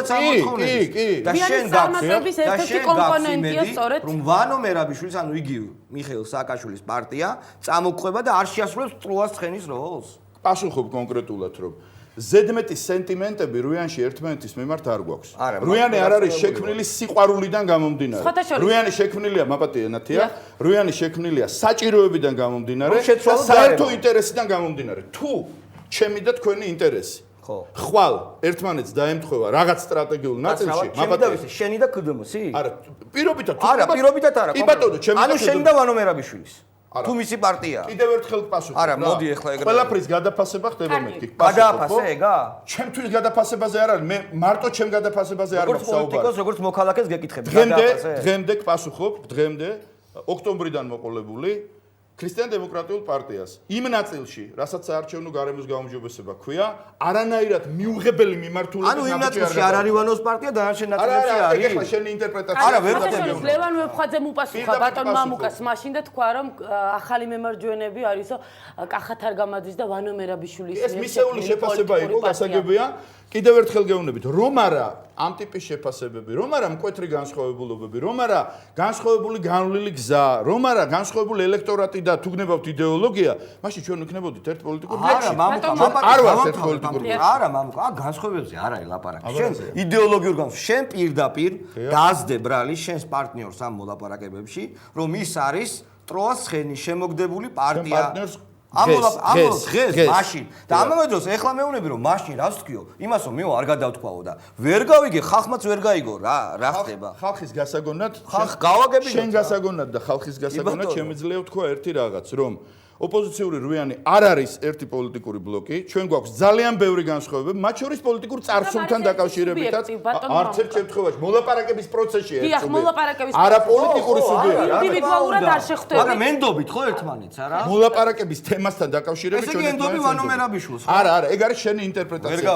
კი და შენ გაქვს ერთ-ერთი კომპონენტია სწორედ რომ ვანო მერაბიშვილის ანუ იგივე მიხეილ სააკაშვილის პარტია წამოყვება და არ შეასრულებს ტროას ცხენის როლს. პასუხობ კონკრეტულად რომ ზედმეტი სენტიმენტები რუიანში ერთმანეთის მიმართ არ გვაქვს. რუიანი არ არის შექმნილი სიყვარულიდან გამომდინარე. რუიანი შექმნილია მაპატიანათია, რუიანი შექმნილია საჭიროებიდან გამომდინარე და საერთო ინტერესიდან გამომდინარე. თუ ჩემი და თქვენი ინტერესი ხვალ ერთმანეთს დაემთხვევა რაღაც სტრატეგიულ ნაწილში, მაპატია შენი და ქდმ-ს? არა, პირობითად არა, პირობითად არა. კი ბატონო, ჩემი და ანუ შენი და ვანო მერაბიშვილის. თუ მისი პარტია. კიდევ ერთხელ პასუხი. არა, მოდი ახლა ეგრე. ყველაფრის გადაფასება ხდება მეთქი. გადაფასე ეგა? ჩემთვის გადაფასებაზე არ არის, მე მარტო ჩემ გადაფასებაზე არ მაქვს საუბარი. როგორც პოლიტიკოს, როგორც მოქალაქეს გეკითხები. გადაფასე. დღემდე პასუხობ, დღემდე ოქტომბრიდან მოყოლებული ქრისტიან დემოკრატიულ პარტიას. იმ ნაწილში, რასაც საარჩევნო გარემოს გაუმჯობესება ქვია, არანაირად მიუღებელი მიმართულებით ანუ იმ ნაწილში არ არის ვანოს პარტია, დანარჩენ ნაწილებში არის. არა, ეხლა შენი ინტერპრეტაცია. არა, ვერ ხდება. ლევან ვეფხვაძემ უპასუხა ბატონ მამუკას მაშინ და თქვა რომ ახალი მემარჯვენეები არისო კახათ არგამაძის და ვანო მერაბიშვილის ეს მისეული შეფასება იყო, გასაგებია. კიდევ ერთხელ გეუბნებით, რომ არა ამ ტიპის შეფასებები, რომ არა მკვეთრი განსხვავებულობები, რომ არა განსხვავებული განვლილი გზა, რომ არა განსხვავებული ელექტორატი და თუ გნებავთ იდეოლოგია, მაშინ ჩვენ ვიქნებოდით ერთ პოლიტიკურ ბლოკში. არ ვართ ერთ პოლიტიკურ ბლოკში. არა, მამუკა, აქ განსხვავებებზე არ არის ლაპარაკი. შენ იდეოლოგიურ განსხვავებებს, შენ პირდაპირ დაასდე ბრალი შენს პარტნიორს ამ მოლაპარაკებებში, რომ ის არის ტროას ცხენის შემოგდებული პარტია. დღეს მაშინ და ამავე დროს ეხლა მეუბნები რომ მაშინ რას თქვიო იმას რომ მე არ გადავთქვაო და ვერ გავიგე ხალხმაც ვერ გაიგო რა ხდება ხალხის გასაგონად ხალხ გავაგები შენ გასაგონად და ხალხის გასაგონად შემიძლია ვთქვა ერთი რაღაც რომ ოპოზიციური რუიანი არ არის ერთი პოლიტიკური ბლოკი, ჩვენ გვაქვს ძალიან ბევრი განსხვავებები, მათ შორის პოლიტიკურ წარსულთან დაკავშირებითაც არც ერთ შემთხვევაში მოლაპარაკების პროცესში ერთ სუბიექტი. არა პოლიტიკური სუბიექტი. ინდივიდუალურად არ შეხვდებით. მაგრამ ენდობით ხო ერთმანეთს, არა? მოლაპარაკების თემასთან დაკავშირებით ჩვენ ენდობი ვანო მერაბიშვილს. არა, ეგ არის შენი ინტერპრეტაცია.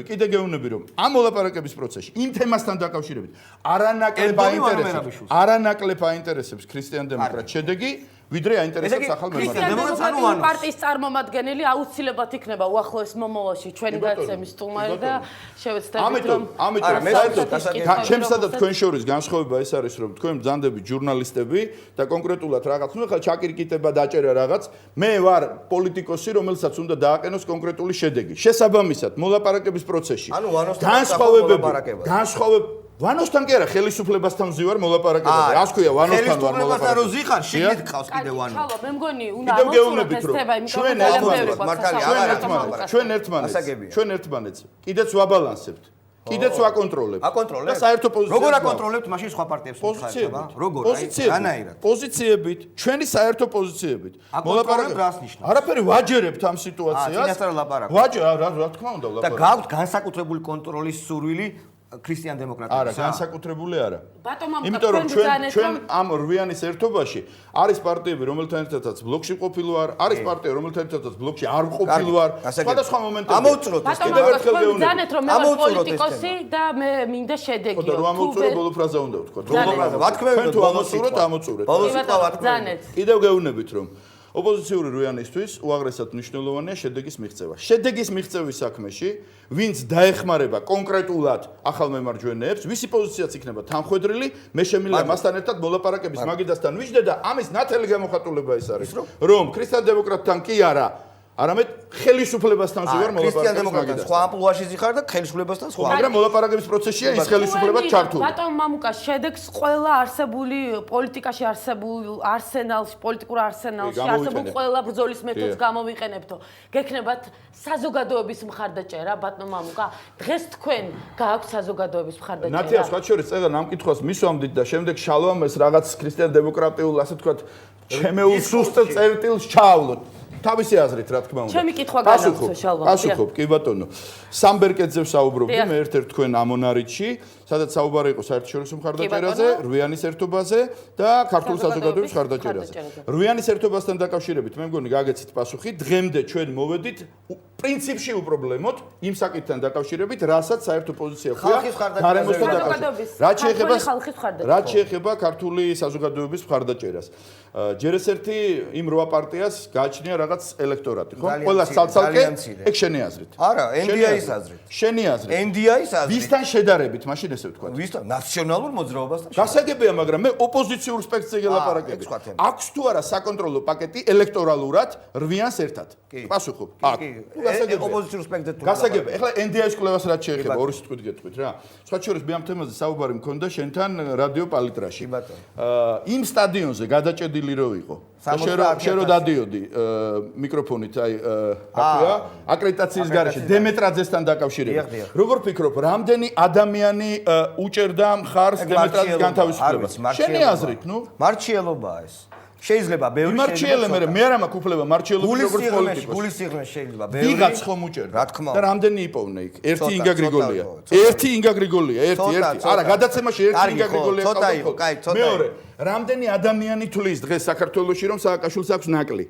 კიდე გეუბნები რომ ამ მოლაპარაკების პროცესში იმ თემასთან დაკავშირებით არანაკლებ აინტერესებს ქრისტიან დემოკრატ შედეგი ვიდრე აინტერესებს ახალ მემარჯვენეებს. პარტიის წარმომადგენელი აუცილებლად იქნება უახლოეს მომავალში ჩვენი გაცემის სტუმარი და შევეცდებით რომ ჩემსა და თქვენ შორის განსხვავება ეს არის რომ თქვენ ბრძანდებით ჟურნალისტები და კონკრეტულად რაღაც ნუ ხა ჩაკირკიტება დაჭერა რაღაც მე ვარ პოლიტიკოსი რომელსაც უნდა დააყენოს კონკრეტული შედეგი შესაბამისად მოლაპარაკების პროცესში განსხვავებები ვანოსთან კი არა ხელისუფლებასთან ვზივარ მოლაპარაკებაზე. რას ქვია ვანოსთან ვარ მოლაპარაკებაზე. ხელისუფლებასთან რო ზიხარ, შიგნით ყავს კიდე ვანო. ჩალო, მე მგონი უნდა ამოწუროთ ეს თემა, იმიტომ რომ ჩვენ ერთმანეთს კიდეც ვაბალანსებთ. კიდეც ვაკონტროლებთ. და საერთო პოზიციები. როგორ აკონტროლებთ მაშინ სხვა პარტიებს მითხარება? როგორ? რანაირად? პოზიციებით, ჩვენი საერთო პოზიციებით. მოლაპარაკებთ რას ნიშნავს? არაფერი ვაჯერებთ ამ სიტუაციას. წინასწარ ლაპარაკობთ. რა თქმა უნდა ლაპარაკობთ. და გაქვთ განსაკუთრებული კონტროლის სურვილი ქრისტიან დემოკრატია. არა, განსაკუთრებული არა. ბატონო, იმიტომ რომ ჩვენ ამ რვიანის ერთობაში არის პარტიები, რომელთან ერთადაც ბლოკში ყოფილი ვარ, არის პარტია, რომელთან ერთადაც ბლოკში არ ყოფილი ვარ. სხვადასხვა მომენტებში. ამოვწუროთ ეს. კიდევ ერთხელ გეუბნებით, რომ მე ვარ პოლიტიკოსი და მე მინდა შედეგი. ხო, რომ ამოვწურო ბოლო ფრაზა უნდა ვთქვა. ბოლო ფრაზა, ვათქმევით, თუ ამოვწუროთ, ამოვწურეთ. ბოლო სიტყვა ვათქმევით. კიდევ გეუბნებით, რომ ოპოზიციური რვიანისთვის უაღრესად მნიშვნელოვანია შედეგის მიღწევა. შედეგის მიღწევის საქმეში, ვინც დაეხმარება კონკრეტულად ახალ მემარჯვენეებს, ვისი პოზიციაც იქნება თანხვედრილი, მე შემიძლია მასთან ერთად მოლაპარაკების მაგიდასთან ვიждდე და ამის ნათელი გამოხატულება ის არის, რომ ქრისტიან-დემოკრატთან კი არა, არამედ ხელისუფლებასთან ზივარ ქრისტიან მოლაპარაკების დემოკრატთან სხვა ამპლუაში ზიხარ და ხელისუფლებასთან სხვა. მაგრამ მოლაპარაკების პროცესშია ის ხელისუფლება ჩართული. ბატონ მამუკა, შედეგს ყველა არსებული პოლიტიკაში არსებულ არსენალში, პოლიტიკურ არსენალში არსებულ ყველა ბრძოლის მეთოდს გამოვიყენებთო. გექნებათ საზოგადოების მხარდაჭერა, ბატონ მამუკა. დღეს თქვენ გააქვთ საზოგადოების მხარდაჭერა. ნათია, სხვა შორის წეგან ამ კითხვას მისვამდით და შემდეგ შალვამ ეს რაღაც ქრისტიან დემოკრატიულ, ასე ვთქვათ, ჩემეულ სუსტ წერტილს ჩაავლოთ. თავისი აზრით, რა თქმა უნდა. ჩემი კითხვა განაგრძო შალვა. პასუხობ, კი ბატონო. სამბერკეტზე ვსაუბრობდი მე ერთ-ერთ თქვენ ამონარიჩში, სადაც საუბარი იყო საერთაშორისო მხარდაჭერაზე, რვიანის ერთობაზე და ქართული საზოგადოების მხარდაჭერაზე. რვიანის ერთობასთან დაკავშირებით მე მგონი გაგეცით პასუხი, დღემდე ჩვენ მოვედით პრინციპში უპრობლემოდ იმ საკითხთან დაკავშირებით, რასაც საერთო პოზიცია ხდება გარემოსთან დაკავშირებით. რაც შეეხება ქართული საზოგადოების მხარდაჭერას. ჯერ ეს ერთი იმ რვა პარტიას გააჩნია რაღაც ელექტორატი, ხო? ყველა ცალ-ცალკე ეგ შენი აზრით. არა, NDI-ის აზრით. შენი აზრით. NDI-ის აზრით. ვისთან შედარებით, მაშინ ესე ვთქვა. ვისთან? ნაციონალურ მოძრაობასთან. გასაგებია, მაგრამ მე ოპოზიციურ სპექტრზე გელაპარაკები. აქვს თუ არა საკონტროლო პაკეტი ელექტორალურად რვიანს ერთად? პასუხობ. კი. ოპოზიციურ სპექტრზე თუ. გასაგებია. ეხლა NDI-ის კვლევას რაც შეეხება, ორი სიტყვით გეტყვით რა. სხვა შორის მე ამ თემაზე საუბარი მქონდა შენთან რადიო პალიტრაში. იმ სტადიონზე გადაჭედილი რო იყო. შენ რო დადიოდი მიკროფონით, აი, რა ქვია, აკრედიტაციის გარეშე დემეტრაძესთან დაკავშირებით. როგორ ფიქრობ, რამდენი ადამიანი უჭერდა მხარს დემეტრაძის განთავისუფლებას? შენი აზრით, ნუ? მარჩიელობაა ეს. შეიძლება ბევრი მარჩიელე მე არ მაქვს უფლება მარჩიელობის როგორც პოლიტიკოს. გულის სიღრმე შეიძლება ბევრი. ვიღაც ხომ უჭერდა. რა თქმა უნდა. და რამდენი იპოვნე იქ? ერთი ინგა გრიგოლია. ერთი ინგა გრიგოლია, ერთი. არა, გადაცემაში ერთი ინგა გრიგოლია. ცოტა იყო, კაი, ცოტა. მეორე, რამდენი ადამიანი თulis დღეს საქართველოში რომ სააკაშვილს აქვს ნაკლი?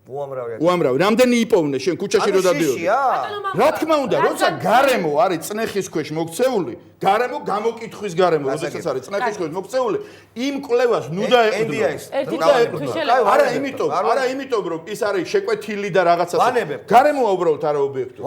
უამრავი. რამდენი იპოვნე შენ ქუჩაში რო დადიოდი? რა თქმა უნდა, როცა გარემო არის წნეხის ქვეშ მოქცეული, გარემო გამოკითხვის გარემო, როდესაც არის წნეხის ქვეშ მოქცეული, იმ კვლევას ნუ დაეყრდნო. არა, იმიტომ რომ ის არის შეკვეთილი და რაღაცა. გარემოა უბრალოდ არა ობიექტური.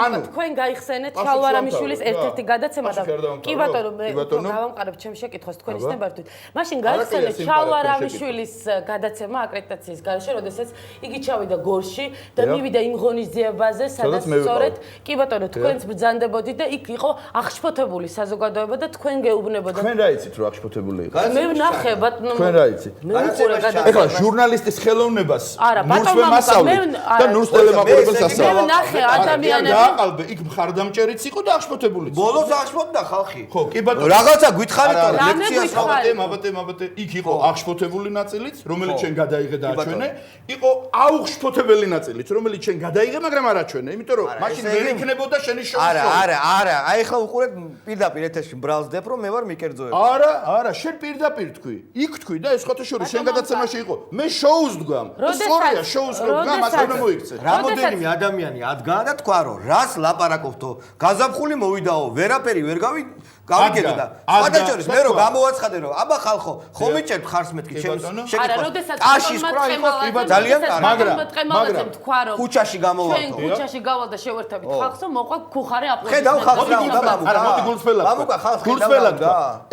ანუ თქვენ გაიხსენეთ ჩალვარამიშვილის ერთ-ერთი გადაცემა და კი ბატონო, მე გავამყარებ ჩემს შეკითხვას თქვენ ისნებართვით. მაშინ გაიხსენეთ ჩალვარამიშვილის გადაცემა აკრედიტაციის გარეშე, როდესაც იგი ჩავიდა გორში და მივიდა იმ ღონისძიებაზე, სადაც სწორედ კი ბატონო თქვენც ბრძანდებოდით და იქ იყო აღშფოთებული საზოგადოება და თქვენ გეუბნებოდეთ. თქვენ რა იცით რომ აღშფოთებული იყო? მე ვნახე ბატონო. თქვენ რა იცით? ეხლა ჟურნალისტის ხელოვნებას ნურს ვემასწავლეთ და ნურს ტელემაყურებელს ასწავლეთ. მე ვნახე ადამიანები დააყალბე იქ მხარდამჭერიც იყო და აღშფოთებულიც. ბოლოს აღშფოთდა ხალხი. ხო, კი ბატონო. რაღაცა გითხარით რომ ლექციას მაბატე იქ იყო აღშფოთებული ნაწილიც, რომელიც ჩვენ გადაიღე და აჩვენე, იყო აუღშფოთებელი ნაწილიც, რომელიც ჩვენ გადაიღე, მაგრამ არ აჩვენე, იმიტომ რომ მაშინ ვერ იქნებოდა შენი შოუ. არა, აი ხა უყურეთ პირდაპირ ეთერში ბრალსდებ რომ მე ვარ მიკერძოები. არა, შენ პირდაპირ თქვი. იქ თქვი და ეს ხოთა შორის შენ გადაცემაში იყო. მე შოუს დგამ. სწორია, შოუს რო დგამ, ასე რომ მოიქცე. რამოდენიმე ადამიანი ადგა და თქვა რომ რას ლაპარაკობთო? გაზაფხული მოვიდაო, ვერაფერი ვერ გავიგებდა და სხვადასხვა მე რომ გამოვაცხადე რომ აბა ხალხო, ხომ მიჭერთ ხარს მეთქი ჩემს შეკითხვას. ტაშის პრა იყო ძალიან კარგი. მაგრამ თქვა რომ ქუჩაში გამოვარდო. ჩვენ ქუჩაში გავალ და შევერთებით ხალხს, მოყვა ქუხარი აპლოდისმენტი. ხედავ ხალხს რა უნდა არა, მოდი გულწრფელად. მამუკა ხალხს გულწრფელად.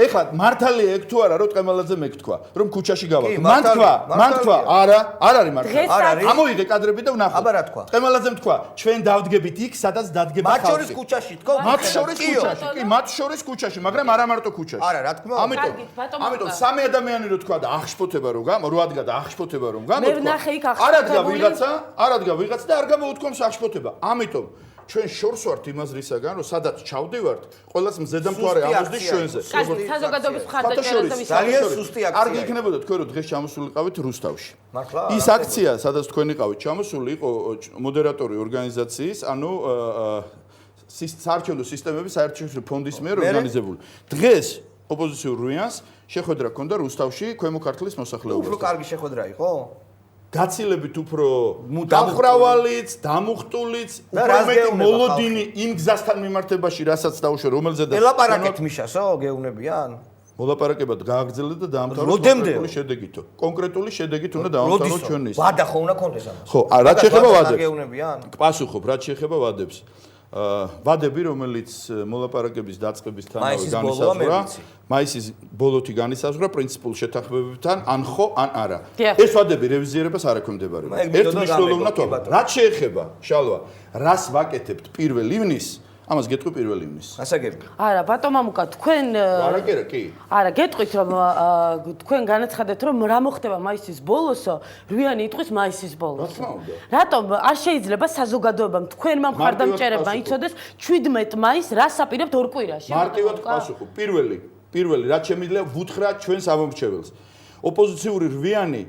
ეხლა მართალია ეგ თუ არა რომ ტყემალაძე მეკთქვა, რომ ქუჩაში გავალ. მან თქვა, არა, არ არის მართალი. ამოიღე კადრები და ვნახო. აბა რა თქვა? ტყემალაძემ თქვა, ჩვენ დავდგებით იქ, სადაც დადგება ხალხი. მათ შორის ქუჩაში თქო? მათ შორის ქუჩაში, მაგრამ არა მარტო ქუჩაში. არა, რა თქმა უნდა. ამიტომ სამი ადამიანი რო თქვა და აღშფოთება რო რო ადგა და აღშფოთება რომ გამოთქვა. მე ვნახე იქ არ ადგა ვიღაცა და არ გამოუთქვამს აღშფოთება. ამიტომ ჩვენ შორს ვართ იმაზრისაგან, რომ სადაც ჩავდივართ, ყველას მზედამთვარე ამოსდის ჩვენზე. საზოგადოების მხარდაჭერაზე ძალიან სუსტი აქცია. კარგი იქნებოდა თქვენ რომ დღეს ჩამოსულიყავით რუსთავში. ის აქცია, სადაც თქვენ იყავით ჩამოსული, იყო მოდერატორი ორგანიზაციის, ანუ საარჩევნო სისტემების საერთაშორისო ფონდის მიერ ორგანიზებული. დღეს ოპოზიციურ რუიანს შეხვედრა ჰქონდა რუსთავში ქვემო ქართლის მოსახლეობასთან. უფრო კარგი შეხვედრა იყო? გაცილებით უფრო დამხრავალიც, დამუხტულიც, უფრო მეტი მოლოდინი იმ გზასთან მიმართებაში, რასაც დაუშვა, რომელზედაც ელაპარაკეთ მიშასო, გეუნებიან? მოლაპარაკება გააგრძელდა და დაამთავრა კონკრეტული შედეგითო. კონკრეტული შედეგით უნდა დაამთავროთ ჩვენი. ვადა ხო უნდა კონდეს ამას. ხო, რაც შეეხება ვადებს. გეუნებიან? პასუხობ, რაც შეეხება ვადებს. ვადები, რომელიც მოლაპარაკების დაწყებისთანავე განისაზღვრა, მაისის ბოლოთი განისაზღვრა პრინციპულ შეთანხმებებთან, ან ხო, ან არა. ეს ვადები რევიზიერებას არ ექვემდებარება. ერთ მნიშვნელოვნად რაც შეეხება, შალვა, რას ვაკეთებთ 1 ივნის, ამას გეტყვი 1 ივნის. გასაგები. არა, ბატონ მამუკა, თქვენ არა კი. არა, გეტყვით რომ თქვენ განაცხადეთ რომ რა მოხდება მაისის ბოლოს, რვიანი იტყვის მაისის ბოლოს. რატომ არ შეიძლება საზოგადოებამ თქვენმა მხარდამჭერებმა იცოდეს 17 მაისს რას აპირებთ ორ კვირაში? მარტივად პასუხობ. პირველი, რაც შემიძლია ვუთხრა ჩვენს ამომრჩეველს. ოპოზიციური რვიანი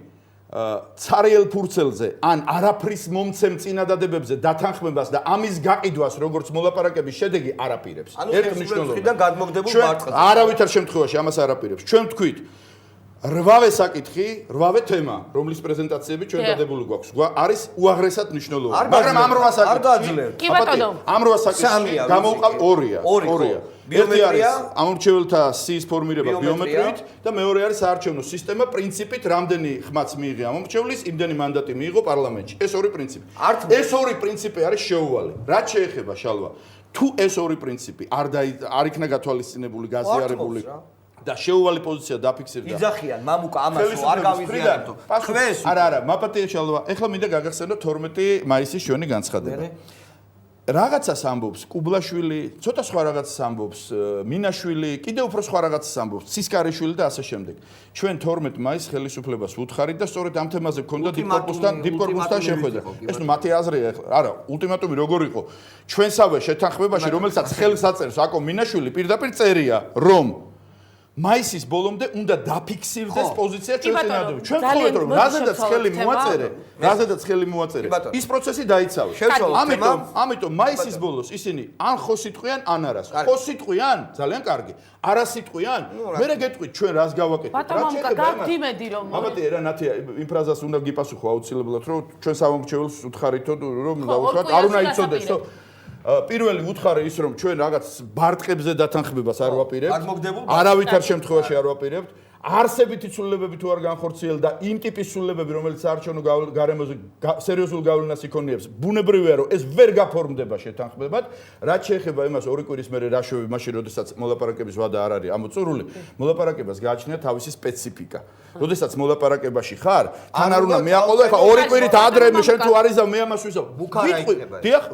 цариელ ფურცელზე ან არაფრის მომცემ წინადადებებზე დათანხმებას და ამის გაყიდვას როგორც მოლაპარაკების შედეგი არაპირებს. ერთ მნიშვნელოვნად გადმოგდებულ ბარტყას. არავითარ შემთხვევაში ამას არაპირებს. ჩვენ ვთქვით 8-ვე საკითხი, 8-ვე თემა, რომლის პრეზენტაციები ჩვენ დადებული გვაქვს. არის უაღრესად მნიშვნელოვანი. მაგრამ ამ 8 საკითხი არ დაძლევთ. კი ბატონო. ამ 8 საკითხი გამოვყავ 2-ია. ერთი არის ამორჩეველთა სიის ფორმირება ბიომეტრიით და მეორე არის საარჩევნო სისტემა პრინციპით, რამდენი ხმაც მიიღე ამორჩევლის, იმდენი მანდატი მიიღო პარლამენტში. ეს ორი პრინციპი. ეს ორი პრინციპი არის შეუვალი. რაც შეეხება შალვა, თუ ეს ორი პრინციპი არ იქნა გათვალისწინებული, გაზიარებული და შეუვალი პოზიცია დაფიქსირდა. იძახიან მამუკა ამას არ გავიზიარებთო. ხვეს? არა, მაპატია შალვა. ეხლა მინდა გაგახსენოთ 12 მაისის ჩვენი განცხადება. რაღაცას ამბობს კუბლაშვილი, ცოტა სხვა რაღაცას ამბობს მინაშვილი, კიდევ უფრო სხვა რაღაცას ამბობს ცისკარიშვილი და ასე შემდეგ. ჩვენ 12 მაისს ხელისუფლებას ვუთხარით და სწორედ ამ თემაზე გქონდა დიპკორპუსთან შეხვედრა. ეს ნუ მათი აზრია, არა, ულტიმატუმი როგორ იყო? ჩვენსავე შეთანხმებაში, რომელსაც ხელს აწერს აკო მინაშვილი, პირდაპირ წერია, რომ მაისის ბოლომდე უნდა დაფიქსირდეს პოზიცია ჩვენ წინადადებით. ჩვენ ვთქვით რომ რაზედაც ხელი მოაწერე, ის პროცესი დაიცავე. ამიტომ მაისის ბოლოს ისინი ან ხოს იტყვიან, ან არას. ხოს იტყვიან, ძალიან კარგი. არას იტყვიან, მერე გეტყვით ჩვენ რას გავაკეთებთ. ბატონო, გაქვთ იმედი რომ მამათი რა ნათია იმ ფრაზას უნდა გიპასუხო აუცილებლად რომ ჩვენ სამომრჩეველს უთხარითო რომ დავუშვათ, არ უნდა იცოდესო. პირველი უთხარი ის რომ ჩვენ რაღაც ბარტყებზე დათანხმებას არ ვაპირებთ. არავითარ შემთხვევაში არ ვაპირებთ. არსებითი ცვლილებები თუ არ განხორციელდა და იმ ტიპის ცვლილებები რომელიც საარჩევნო გარემოზე სერიოზულ გავლენას იქონიებს, ბუნებრივია რომ ეს ვერ გაფორმდება შეთანხმებად. რაც შეეხება იმას ორი კვირის მერე რა შევი მაშინ როდესაც მოლაპარაკების ვადა არ არის ამოწურული, მოლაპარაკებას გააჩნია თავისი სპეციფიკა. როდესაც მოლაპარაკებაში ხარ, თან არ უნდა მეაყოლო, ეხლა ორი კვირით ადრე შენ თუ არიზავ მე ამას ვისავ.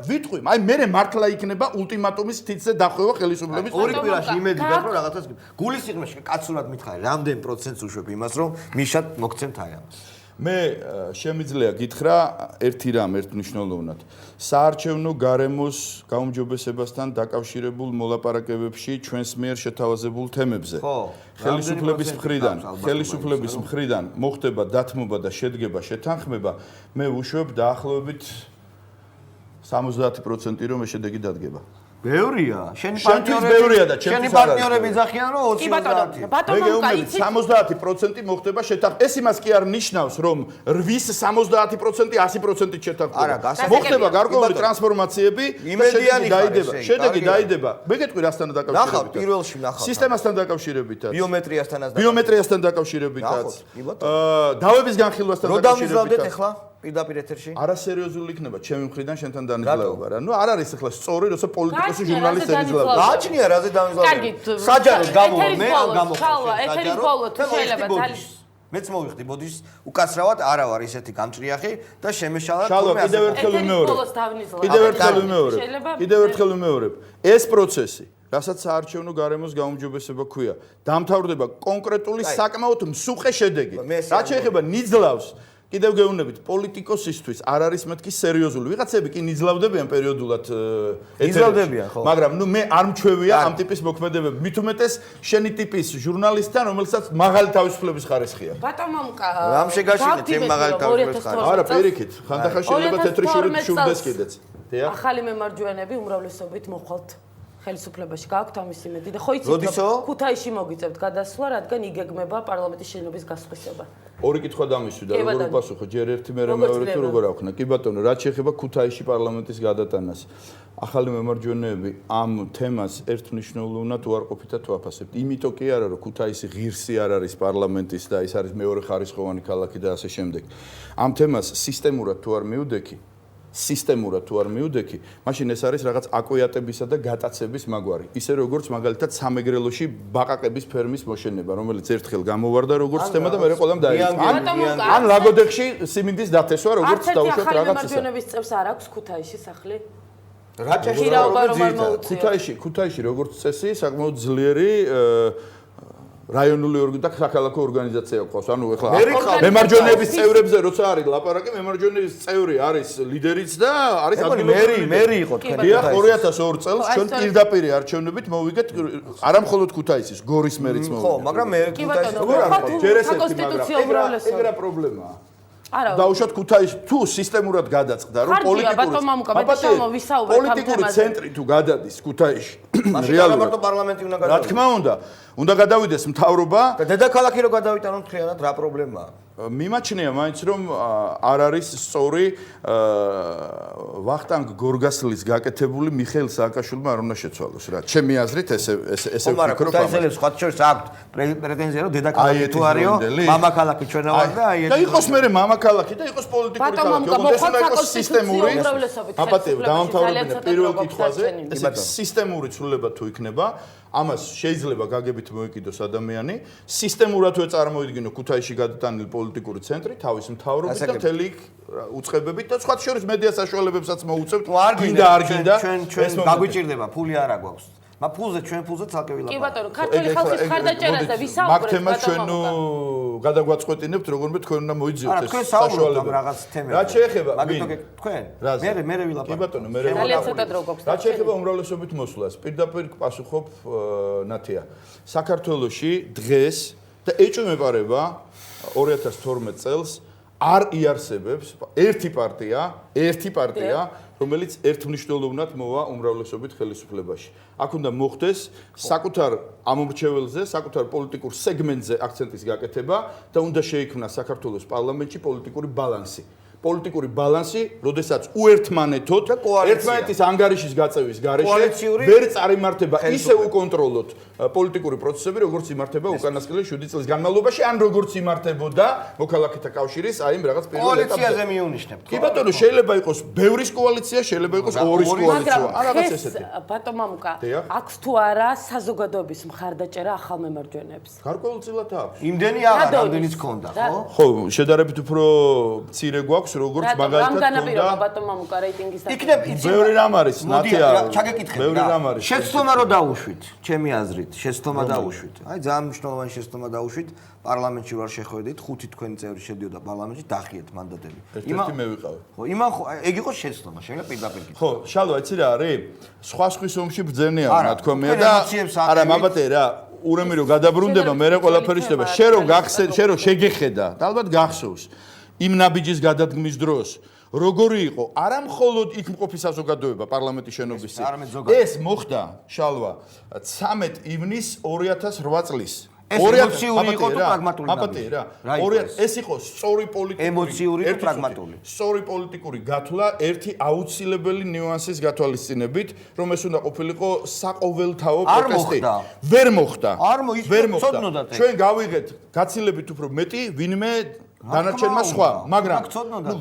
ვიტყვი, აი მე მართლა იქნება ულტიმატუმის თითზე დახვევა ხელისუფლების. ორი კვირაში იმედი გაქვს რომ რაღაცას გულის სიღრმეში კაცურად მითხარი, რამდენი პროცენტს უშვებ იმას რომ მიშად მოგცემთ აი ამას. მე შემიძლია გითხრა ერთი რამ ერთ მნიშვნელოვნად. საარჩევნო გარემოს გაუმჯობესებასთან დაკავშირებულ მოლაპარაკებებში ჩვენს მიერ შეთავაზებულ თემებზე. ხელისუფლების მხრიდან მოხდება დათმობა და შედგება შეთანხმება, მე ვუშვებ დაახლოებით 70% რომ ეს შედეგი დადგება. ბევრია. შენი პარტნიორები იძახიან რომ 20%. ბატონო, კაიცი 70% მოხდება შეთანხმება. ეს იმას კი არ ნიშნავს, რომ 8-ის 70% 100%-ით შეთანხმება. მოხდება გარკვეული ტრანსფორმაციები და შედეგი დაიდება. მე გეტყვი რასთან დაკავშირებით? ნახავთ, პირველში ნახავთ. სისტემასთან დაკავშირებითაც. ბიომეტრიასთან დაკავშირებითაც. დავების განხილვასთან დაკავშირებითაც. რო დამიზავდეთ ახლა? პირდაპირ ეთერში? არასერიოზული იქნება ჩემი მხრიდან შენთან დანიძლეობა რა. ნუ არ არის ახლა სწორი, როცა პოლიტიკოსი ჟურნალისტი ერიძლავდა. გააჩნია რაზე დამიზავდა. საჯაროდ გამოვა მე ან გამოვა. ეთერის ბოლო თუ შეიძლება ძალიან მეც მოვიხდი ბოდიშს უკაცრავად არა ვარ ისეთი გამჭრიახი და შემეშალა თუმე კიდევ ერთხელ ვიმეორებ. ეს პროცესი რასაც საარჩევნო გარემოს გაუმჯობესება ქვია, დამთავრდება კონკრეტული საკმაოდ მსუყე შედეგით. რაც შეეხება ნიძლავს კიდევ გეუბნებით პოლიტიკოსისთვის არ არის მეთქი სერიოზული. ვიღაცები კი ნიძლავდებიან პერიოდულად ეთერში. მაგრამ ნუ მე არ მჩვევია ამ ტიპის მოქმედებები. მით უმეტეს შენი ტიპის ჟურნალისტთან, რომელსაც მაღალი თავისუფლების ხარისხი აქვს. ბატონ მამუკა, რამ შეგაშინეთ იმ მაღალი თავისუფლების ხარისხს? არა, პირიქით. ხანდახან შეიძლება თეთრი შური შურდეს კიდეც. ახალი მემარჯვენეები უმრავლესობით მოხვალთ ხელისუფლებაში. გააქვთ ამის იმედი და ხო იცით რომ ქუთაისში მოგიწევთ გადასვლა, რადგან იგეგმება პარლამენტის შენობის გასხვისება. ორი კითხვა დამისვი და როგორ უპასუხო ჯერ ერთი მე მეორე თუ როგორ აქვნა. კი ბატონო, რაც შეეხება ქუთაისში პარლამენტის გადატანას. ახალი მემარჯვენეები ამ თემას ერთმნიშვნელოვნად უარყოფითად ვაფასებთ. იმიტომ კი არა რომ ქუთაისი ღირსი არ არის პარლამენტის და ის არის მეორე ხარისხოვანი ქალაქი და ასე შემდეგ. ამ თემას სისტემურად თუ არ მივდექი, მაშინ ეს არის რაღაც აკვიატებისა და გატაცების მაგვარი. ისე როგორც მაგალითად სამეგრელოში ბაყაყების ფერმის მოშენება, რომელიც ერთხელ გამოვარდა როგორც თემა და მერე ყველამ დაიწყო. ან ლაგოდეხში სიმინდის დათესვა, როგორც დაუშვათ რაღაც ისე. მემარჯვენეების წევს არ აქვს ქუთაისში სახლი? ქუთაისში როგორც წესი, საკმაოდ ძლიერი რაიონული და საქალაქო ორგანიზაცია ყავს. ანუ ეხლა მემარჯვენეების წევრებზე როცა არის ლაპარაკი, მემარჯვენეების წევრი არის ლიდერიც და არის ადგილობრივი მერი იყო თქვენ. დიახ, 2002 წელს ჩვენ პირდაპირ არჩევნებით მოვიგეთ არა მხოლოდ ქუთაისის, გორის მერიც მოვიგეთ. ხო, მაგრამ მე ქუთაისის როგორ არის? ჯერ ესეთი, მაგრამ ეგრა პრობლემაა. დაუშვათ ქუთაისში თუ სისტემურად გადაწყდა რომ პოლიტიკური ცენტრი თუ გადადის ქუთაისში რეალურად პარლამენტი უნდა გადავიდეს. რა თქმა უნდა გადავიდეს მთავრობა და დედაქალაქი რო გადავიტანოთ ხიანად რა პრობლემაა? მიმაჩნია მაინც რომ არ არის სწორი ვახტანგ გორგასლის გაკეთებული მიხეილ სააკაშვილმა არ უნდა შეცვალოს რა. ჩემი აზრით ესე ვფიქრობ. ქუთაისელებს სხვა შორის აქვთ პრეტენზია რომ დედაქალაქი თუ არისო, მამაქალაქი ჩვენ ვარ და აი და იყოს მე მამაქალაქი და იყოს პოლიტიკური ქალაქი. ოღონდ ეს უნდა იყოს სისტემური. აპატიო, დამამთავრებინა პირველ კითხვაზე, ესე სისტემური ცვლილება თუ იქნება, ამას შეიძლება გაგებით მოეკიდოს ადამიანი, სისტემურადვე წარმოიდგინო ქუთაისში გადატანილი პოლიტიკური ცენტრი, თავის მთავრობით და მთელი უწყებებით და სხვა შორის მედია საშუალებებსაც მოუწევთ. გინდა არ გინდა, ჩვენ გაგვიჭირდება, ფული არ აქვს. მაგრამ ფულზე ჩვენ ფულზე ცალკე ვილაპარაკებთ. კი ბატონო, ქართული ხალხის ხარდაჭერას და ვისაუბრეთ მაგ თემას ჩვენ გადაგვაწყვეტინებთ, როგორ თქვენ უნდა მოიძიოთ ეს საშუალება რაღაც თემები. რაც შეეხება თქვენ მე ვილაპარაკებ. კი ბატონო, მე რაც შეეხება უმრავლესობით მოსვლას, პირდაპირ პასუხობ ნათია. საქართველოში დღეს და ეჭვმეპარება 2012 წელს არ იარსებებს ერთი პარტია, რომელიც ერთმნიშვნელოვნად მოვა უმრავლესობით ხელისუფლებაში. აქ უნდა მოხდეს საკუთარ ამომრჩეველზე, საკუთარ პოლიტიკურ სეგმენტზე აქცენტის გაკეთება და უნდა შეიქმნას საქართველოს პარლამენტში პოლიტიკური ბალანსი. პოლიტიკური ბალანსი, როდესაც უერთმანეთოდ ერთმანეთის ანგარიშის გაწევის გარეშე ვერ წარიმართება ისე უკონტროლოთ პოლიტიკური პროცესები, როგორც იმართება უკანასკნელი 7 წლის განმავლობაში, ან როგორც იმართებოდა მოქალაქეთა კავშირის აი რაღაც პირველ ეტაპზე. კოალიციაზე მიუნიშნებთ. კი ბატონო, შეიძლება იყოს ბევრის კოალიცია, შეიძლება იყოს ორის კოალიცია. რაღაც ესეთი. ბატონო მამუკა, აქვს თუ არა საზოგადოების მხარდაჭერა ახალ მემარჯვენეებს? გარკვეულწილად აქვს. იმდენი აღარ, რამდენიც ქონდა, ხო? ხო, შედარებით უფრო მცირე გვაქვს, როგორც მაგალითად ქონდა. განაპირობა ბატონო მამუკა რეიტინგის იქნებ ბევრი რამ არის, ნათია. ჩაგეკითხები. ბევრი რამ არის. შეცდომა რო დაუშვით, ჩემი აზრით, შეცდომა დაუშვით. აი ძალიან მნიშვნელოვანი შეცდომა დაუშვით. პარლამენტში ვარ შეხვედით, 5 თქვენი წევრი შედიოდა პარლამენტში, დახიეთ მანდატები. ერთ-ერთი მე ვიყავი. ხო, იმან ეგ იყო შეცდომა, შეიძლება პირდაპირ გითხრათ. ხო, შალვა, იცი რა არის? სხვა ომში ბრძენია, ნათქვამია და არა, მაბატე რა, ურემი რო გადაბრუნდება, მე ყველაფერი შეიძლება. შენ რო გახსენ, შენ რო შეგეხედა, და ალბათ გახსოვს. იმ ნაბიჯის გადადგმის დროს როგორი იყო არა მხოლოდ იქ მყოფი საზოგადოება პარლამენტის შენობის წინ. ეს მოხდა, შალვა, 13 ივნის 2008 წლის. ემოციური იყო თუ პრაგმატული ნაბიჯი? ეს იყო სწორი პოლიტიკური, ემოციური თუ პრაგმატული. სწორი პოლიტიკური გათვლა ერთი აუცილებელი ნიუანსის გათვალისწინებით, რომ ეს უნდა ყოფილიყო საყოველთაო პროტესტი. ვერ მოხდა. ჩვენ გავიღეთ გაცილებით უფრო მეტი, ვინმე დანარჩენმა სხვა, მაგრამ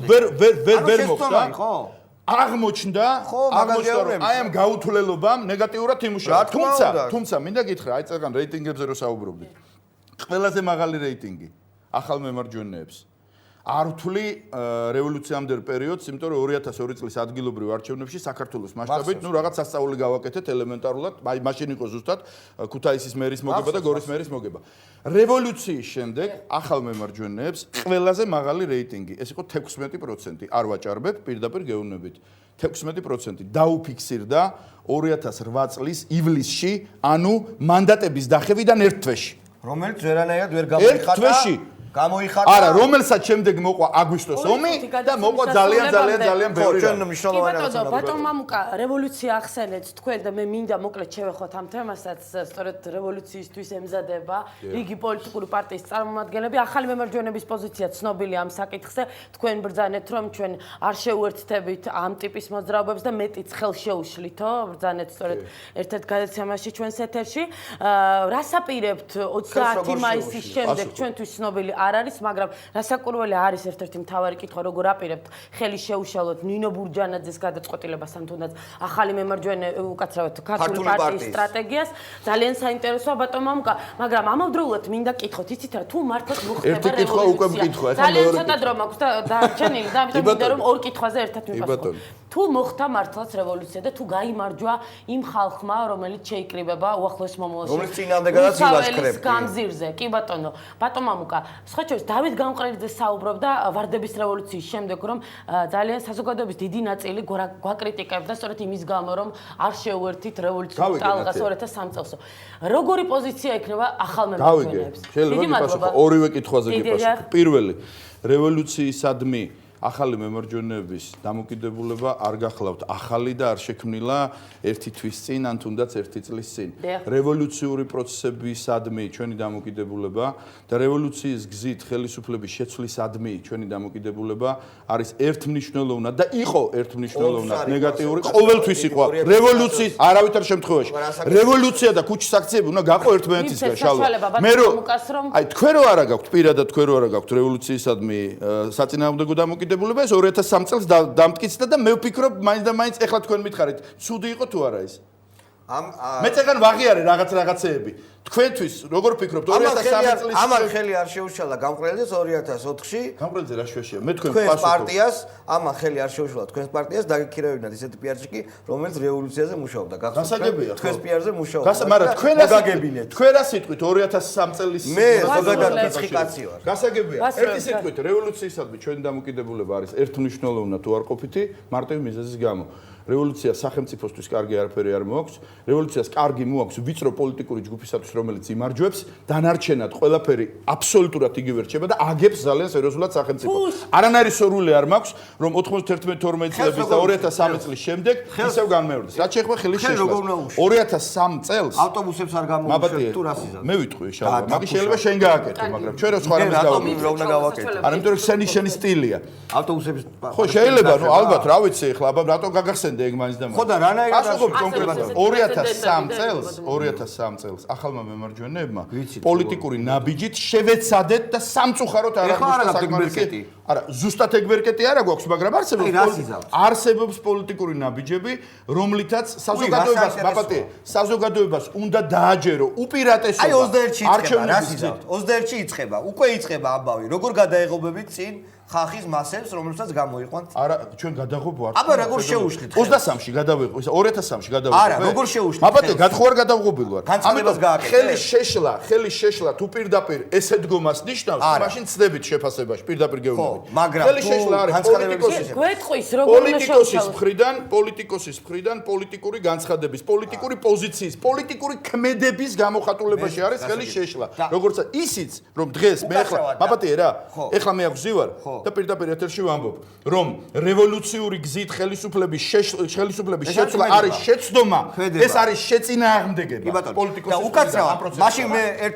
ვერ მოხდა. აღმოჩნდა რომ აი ამ გაუთვლელობამ ნეგატიურად იმუშავა. თუმცა მინდა გითხრა, აი წეგან რეიტინგებზე რო საუბრობდით. ყველაზე მაღალი რეიტინგი ახალ მემარჯვენეებს. არ ვთვლი რევოლუციამდელ პერიოდს, იმიტომ რომ 2002 წლის ადგილობრივ არჩევნებში საქართველოს მასშტაბით, რაღაც სასწაული გავაკეთეთ ელემენტარულად, აი მაშინ იყო ზუსტად ქუთაისის მერის მოგება და გორის მერის მოგება. რევოლუციის შემდეგ ახალ მემარჯვენეებს ყველაზე მაღალი რეიტინგი, ეს იყო 16%. არ ვაჭარბებ, პირდაპირ გეუბნებით. 16% დაუფიქსირდა 2008 წლის ივლისში, ანუ მანდატების დახევიდან ერთ თვეში. რომელიც ვერანაირად ვერ გამოიხატა. ერთ თვეში გამოიხატა არა, რომელსაც შემდეგ მოყვა აგვისტოს ომი და მოყვა ძალიან ბევრი. ჩვენ მნიშვნელოვანი რაღაცა. ბატონ მამუკა, რევოლუცია ახსენეთ თქვენ და მე მინდა მოკლედ შევეხოთ ამ თემასაც, სწორედ რევოლუციისთვის ემზადება რიგი პოლიტიკური პარტიის წარმომადგენლები. ახალი მემარჯვენეების პოზიცია ცნობილია ამ საკითხზე. თქვენ ბრძანეთ, რომ ჩვენ არ შეუერთდებით ამ ტიპის მოძრაობებს და მეტიც ხელშეუშლითო, ბრძანეთ სწორედ ერთ-ერთ გადაცემაში ჩვენს ეთერში. რას აპირებთ 30 მაისის შემდეგ ჩვენთვის ცნობილი არ არის, მაგრამ რასაკვირველი არის ერთ-ერთი მთავარი კითხვა, როგორ აპირებთ ხელი შეუშალოთ ნინო ბურჯანაძის გადაწყვეტილებას ან თუნდაც ახალი მემარჯვენე უკაცრავად ქართული პარტიის სტრატეგიას. ძალიან საინტერესოა ბატონ მამუკა, მაგრამ ამავდროულად მინდა კითხოთ, იცით რა, თუ მართლაც მოხდება რევოლუცია. ძალიან ცოტა დრო მაქვს და დარჩენილი და ამიტომ მინდა რომ ორ კითხვაზე ერთად მიპასუხო. თუ მოხდა მართლაც რევოლუცია და თუ გაიმარჯვა იმ ხალხმა, რომელიც შეიკრიბება უახლოეს მომავალში. რომელიც წინააღმდეგადაც ილაშქრებს. გამზირზე. კი ბატონო. ბატონ მამუკა, სხვა შორის დავით გამყრელიძე საუბრობდა ვარდების რევოლუციის შემდეგ, რომ ძალიან საზოგადოების დიდი ნაწილი გვაკრიტიკებდა სწორედ იმის გამო, რომ არ შეუერთით რევოლუციურ ტალღას 2003 წელსო. როგორი პოზიცია ექნება ახალ მემარჯვენეებს? შეიძლება მიპასუხო ორივე კითხვაზე გიპასუხო. პირველი, რევოლუციისადმი ახალი მემარჯვენეების დამოკიდებულება არ გახლავთ ახალი და არ შექმნილა ერთი თვის წინ ან თუნდაც ერთი წლის წინ. რევოლუციური პროცესებისადმი ჩვენი დამოკიდებულება და რევოლუციის გზით ხელისუფლების შეცვლისადმი ჩვენი დამოკიდებულება არის ერთმნიშვნელოვნად და იყო ერთმნიშნულოვნად ნეგატიური. ყოველთვის იყო რევოლუციის არავითარ შემთხვევაში. რევოლუცია და ქუჩის აქციები უნდა გაყო ერთმანეთისგან შალვა. მე რომ აი თქვენ რო არა გაქვთ პირადად თქვენ რო არა გაქვთ რევოლუციისადმი საწინააღმდეგო დამოკიდებულება ეს 2003 წელს დამტკიცდა და მე ვფიქრობ მაინც და მაინც ეხლა თქვენ მითხარით ცუდი იყო თუ არა ის მე წეგან ვაღიარე რაღაცეები თქვენთვის როგორ ფიქრობთ 2003 წლის ამან ხელი არ შეუშალა გამყრელიძეს 2004-ში გამყრელიძე რა შეშია მე თქვენ პარტიას ამან ხელი არ შეუშალა თქვენს პარტიას დაგიქირავებინათ ისეთი პიარჩიკი რომელიც რევოლუციაზე მუშაობდა გახსოვთ თქვენს პიარზე მუშაობდა მაგრამ თქვენ რა სიტყვით 2003 წლის მე ზოგადად კიცხი კაცი ვარ გასაგებია ერთი სიტყვით რევოლუციისადმი ჩვენი დამოკიდებულება არის ერთმნიშვნელოვნად თუ არ ყოფითი მარტივი მიზეზის გამო რევოლუცია სახელმწიფოსთვის კარგი არაფერი არ მოაქვს. რევოლუციას კარგი მოაქვს ვიწრო პოლიტიკური ჯგუფისათვის, რომელიც იმარჯვებს, დანარჩენად ყველაფერი აბსოლუტურად იგივე რჩება და აგებს ძალიან სერიოზულად სახელმწიფოს. არანაირი სურვილი არ მაქვს, რომ 91-12 წლების და 2003 წლის შემდეგ ისევ განმეორდეს. რაც შეეხება ხელის შეშლას. 2003 წელს ავტობუსებს არ გამოუშვებთ თუ რას იზამთ. მე ვიტყვი შალვა, მაგის შეიძლება შენ გააკეთო, მაგრამ ჩვენ რა სხვა რამეს გავაკეთე. უნდა გავაკეთე. არა, იმიტომ რომ შენი სტილია. ავტობუსებს ხო, შეიძლება, ნუ ალბათ, რა ვიცი, ახლა აბა რატო გაგახსენე ეგ მაინც და მაინც. ხო და რანაირად ასოგობ კონკრეტულად 2003 წელს ახალმა მემარჯვენეებმა პოლიტიკური ნაბიჯით შევეცადეთ და სამწუხაროდ არ აქვს საკმარისი. არა, ზუსტად ეგ ვერკეტი არა გვაქვს, მაგრამ არსებობს პოლიტიკური ნაბიჯები, რომლითაც საზოგადოებას უნდა დააჯერო უპირატესობა. აი 21-ში იწყება, რას იზავთ? 21-ში იწყება, უკვე იწყება ამბავი. როგორ გადაეღობებით წინ ხალხის მასებს, რომელსაც გამოიყვანთ? არა, ჩვენ გადაღობ ვართ. აბა როგორ შეუშლით? 23-ში გადავიღო, 2003-ში გადავიღო. არა, როგორ შეუშლით? აბა გადახوار გადავღობილ ვარ. ამიტომ ხელი შეშლა თუ პირდაპირ ესე დგომას ნიშნავს, მაშინ ცდებით შეფასებაში პირდაპირ გეუბნებით. მაგრამ ხელი შეშლა არის გვეტყვის როგორ პოლიტიკოსის მხრიდან პოლიტიკური განცხადების, პოლიტიკური პოზიციის, პოლიტიკური ქმედების გამოხატულებაში არის ხელი შეშლა. როგორც ისიც რომ დღეს მე ახლა მაბატია რა, ახლა მე აღზივარ და პირდაპირ ეთერში ვამბობ, რომ რევოლუციური გზით ხელისუფლების შეცვლა არის შეცდომა, ეს არის შეწინააღმდეგება პოლიტიკოსის. და უკაცრავად, მაშინ მე ერთ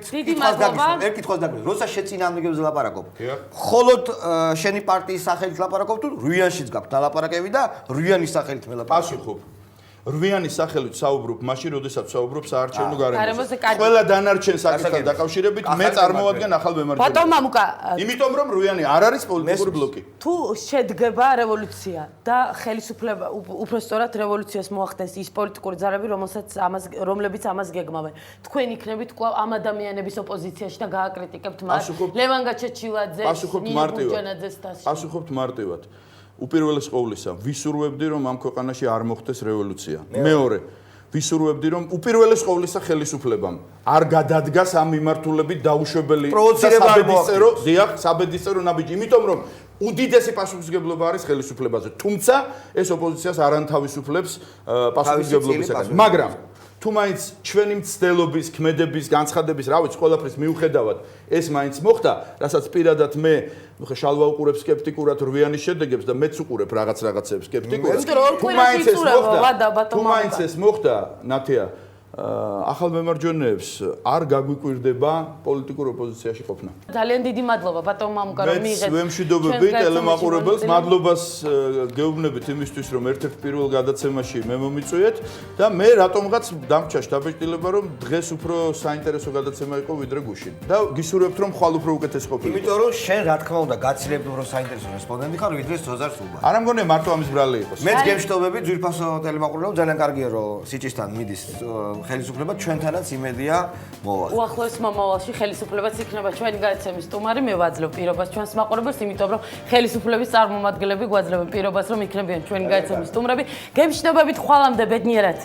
კითხვას დაგისვენ, როცა შეწინააღმდეგებზე ლაპარაკობ. მხოლოდ შენი პარტიის სახელით ლაპარაკობ თუ რვიანშიც გაქვს დალაპარაკები და რვიანის სახელით მე ლაპარაკობ. პასუხობ. რვიანის სახელით საუბრობ მაშინ, როდესაც საუბრობ საარჩევნო გარემოზე. ყველა დანარჩენ საკითხთან დაკავშირებით მე წარმოვადგენ ახალ მემარჯვენეებს. ბატონ მამუკა, იმიტომ რომ რვიანი არ არის პოლიტიკური ბლოკი. თუ შედგება რევოლუცია და ხელისუფლება უпростоრად რევოლუციას მოახდენს ის პოლიტიკური ძალები, რომლებიც ამას გეგმავენ. თქვენ იქნებით კვლავ ამ ადამიანების ოპოზიციაში და გააკრიტიკებთ მათ ლევან გაჩეჩილაძეს, ნინო ბურჯანაძეს და პასუხობთ მარტივად. უპირველეს ყოვლისა, ვისურვებდი რომ ამ ქვეყანაში არ მოხდეს რევოლუცია. მეორე, ვისურვებდი რომ უპირველეს ყოვლისა ხელისუფლებამ არ გადადგას ამ მიმართულებით დაუშვებელი საბედისწერო ნაბიჯი, იმიტომ რომ უდიდესი პასუხისმგებლობა არის ხელისუფლებაზე. თუმცა ეს ოპოზიციას არ ანთავისუფლებს პასუხისმგებლობისგან. მაგრამ თუ მაინც ჩვენი მცდელობის, ქმედების, განცხადების, რა ვიცი, ყველაფრის მიუხედავად ეს მაინც მოხდა, რასაც პირადად მე შალვა უყურებ სკეპტიკურად რვიანის შედეგებს და მეც უყურებ რაღაცებს სკეპტიკურად. თუ მაინც ეს მოხდა, ნათია ახალ მემარჯვენეებს არ გაგვიკვირდება პოლიტიკურ ოპოზიციაში ყოფნა. ძალიან დიდი მადლობა ბატონ მამუკა რომ მიიღეთ. მე ვემშვიდობები ტელემაყურებელს, მადლობას გეუბნებით იმისთვის რომ ერთ-ერთ პირველ გადაცემაში მე მომიწვიეთ და მე რატომღაც დამრჩა შტაბ-ჭდილება რომ დღეს უფრო საინტერესო გადაცემა იყო ვიდრე გუშინ. და გისურვებთ რომ ხვალ უფრო უკეთეს ყოფილიყო. იმიტომ რომ შენ რა თქმა უნდა გაცილებით უფრო საინტერესო რესპონდენტი ხარ ვიდრე ზოზარ სულბა. არ ამგონია მარტო ამის ბრალი იყოს. მეც გემშვიდობები ძვირფასო ტელემაყურებელს ძალიან კარგია რომ სიჭისთან მიდის ხელისუფლება ჩვენთანაც იმედია მოვა. უახლოეს მომავალში ხელისუფლებაც იქნება ჩვენი გადაცემის სტუმარი, მე ვაძლევ პირობას ჩვენს მაყურებელს, იმიტომ რომ ხელისუფლების წარმომადგენლები გვაძლევენ პირობას რომ იქნებიან ჩვენი გადაცემის სტუმრები. გემშვიდობებით ხვალამდე ბედნიერად.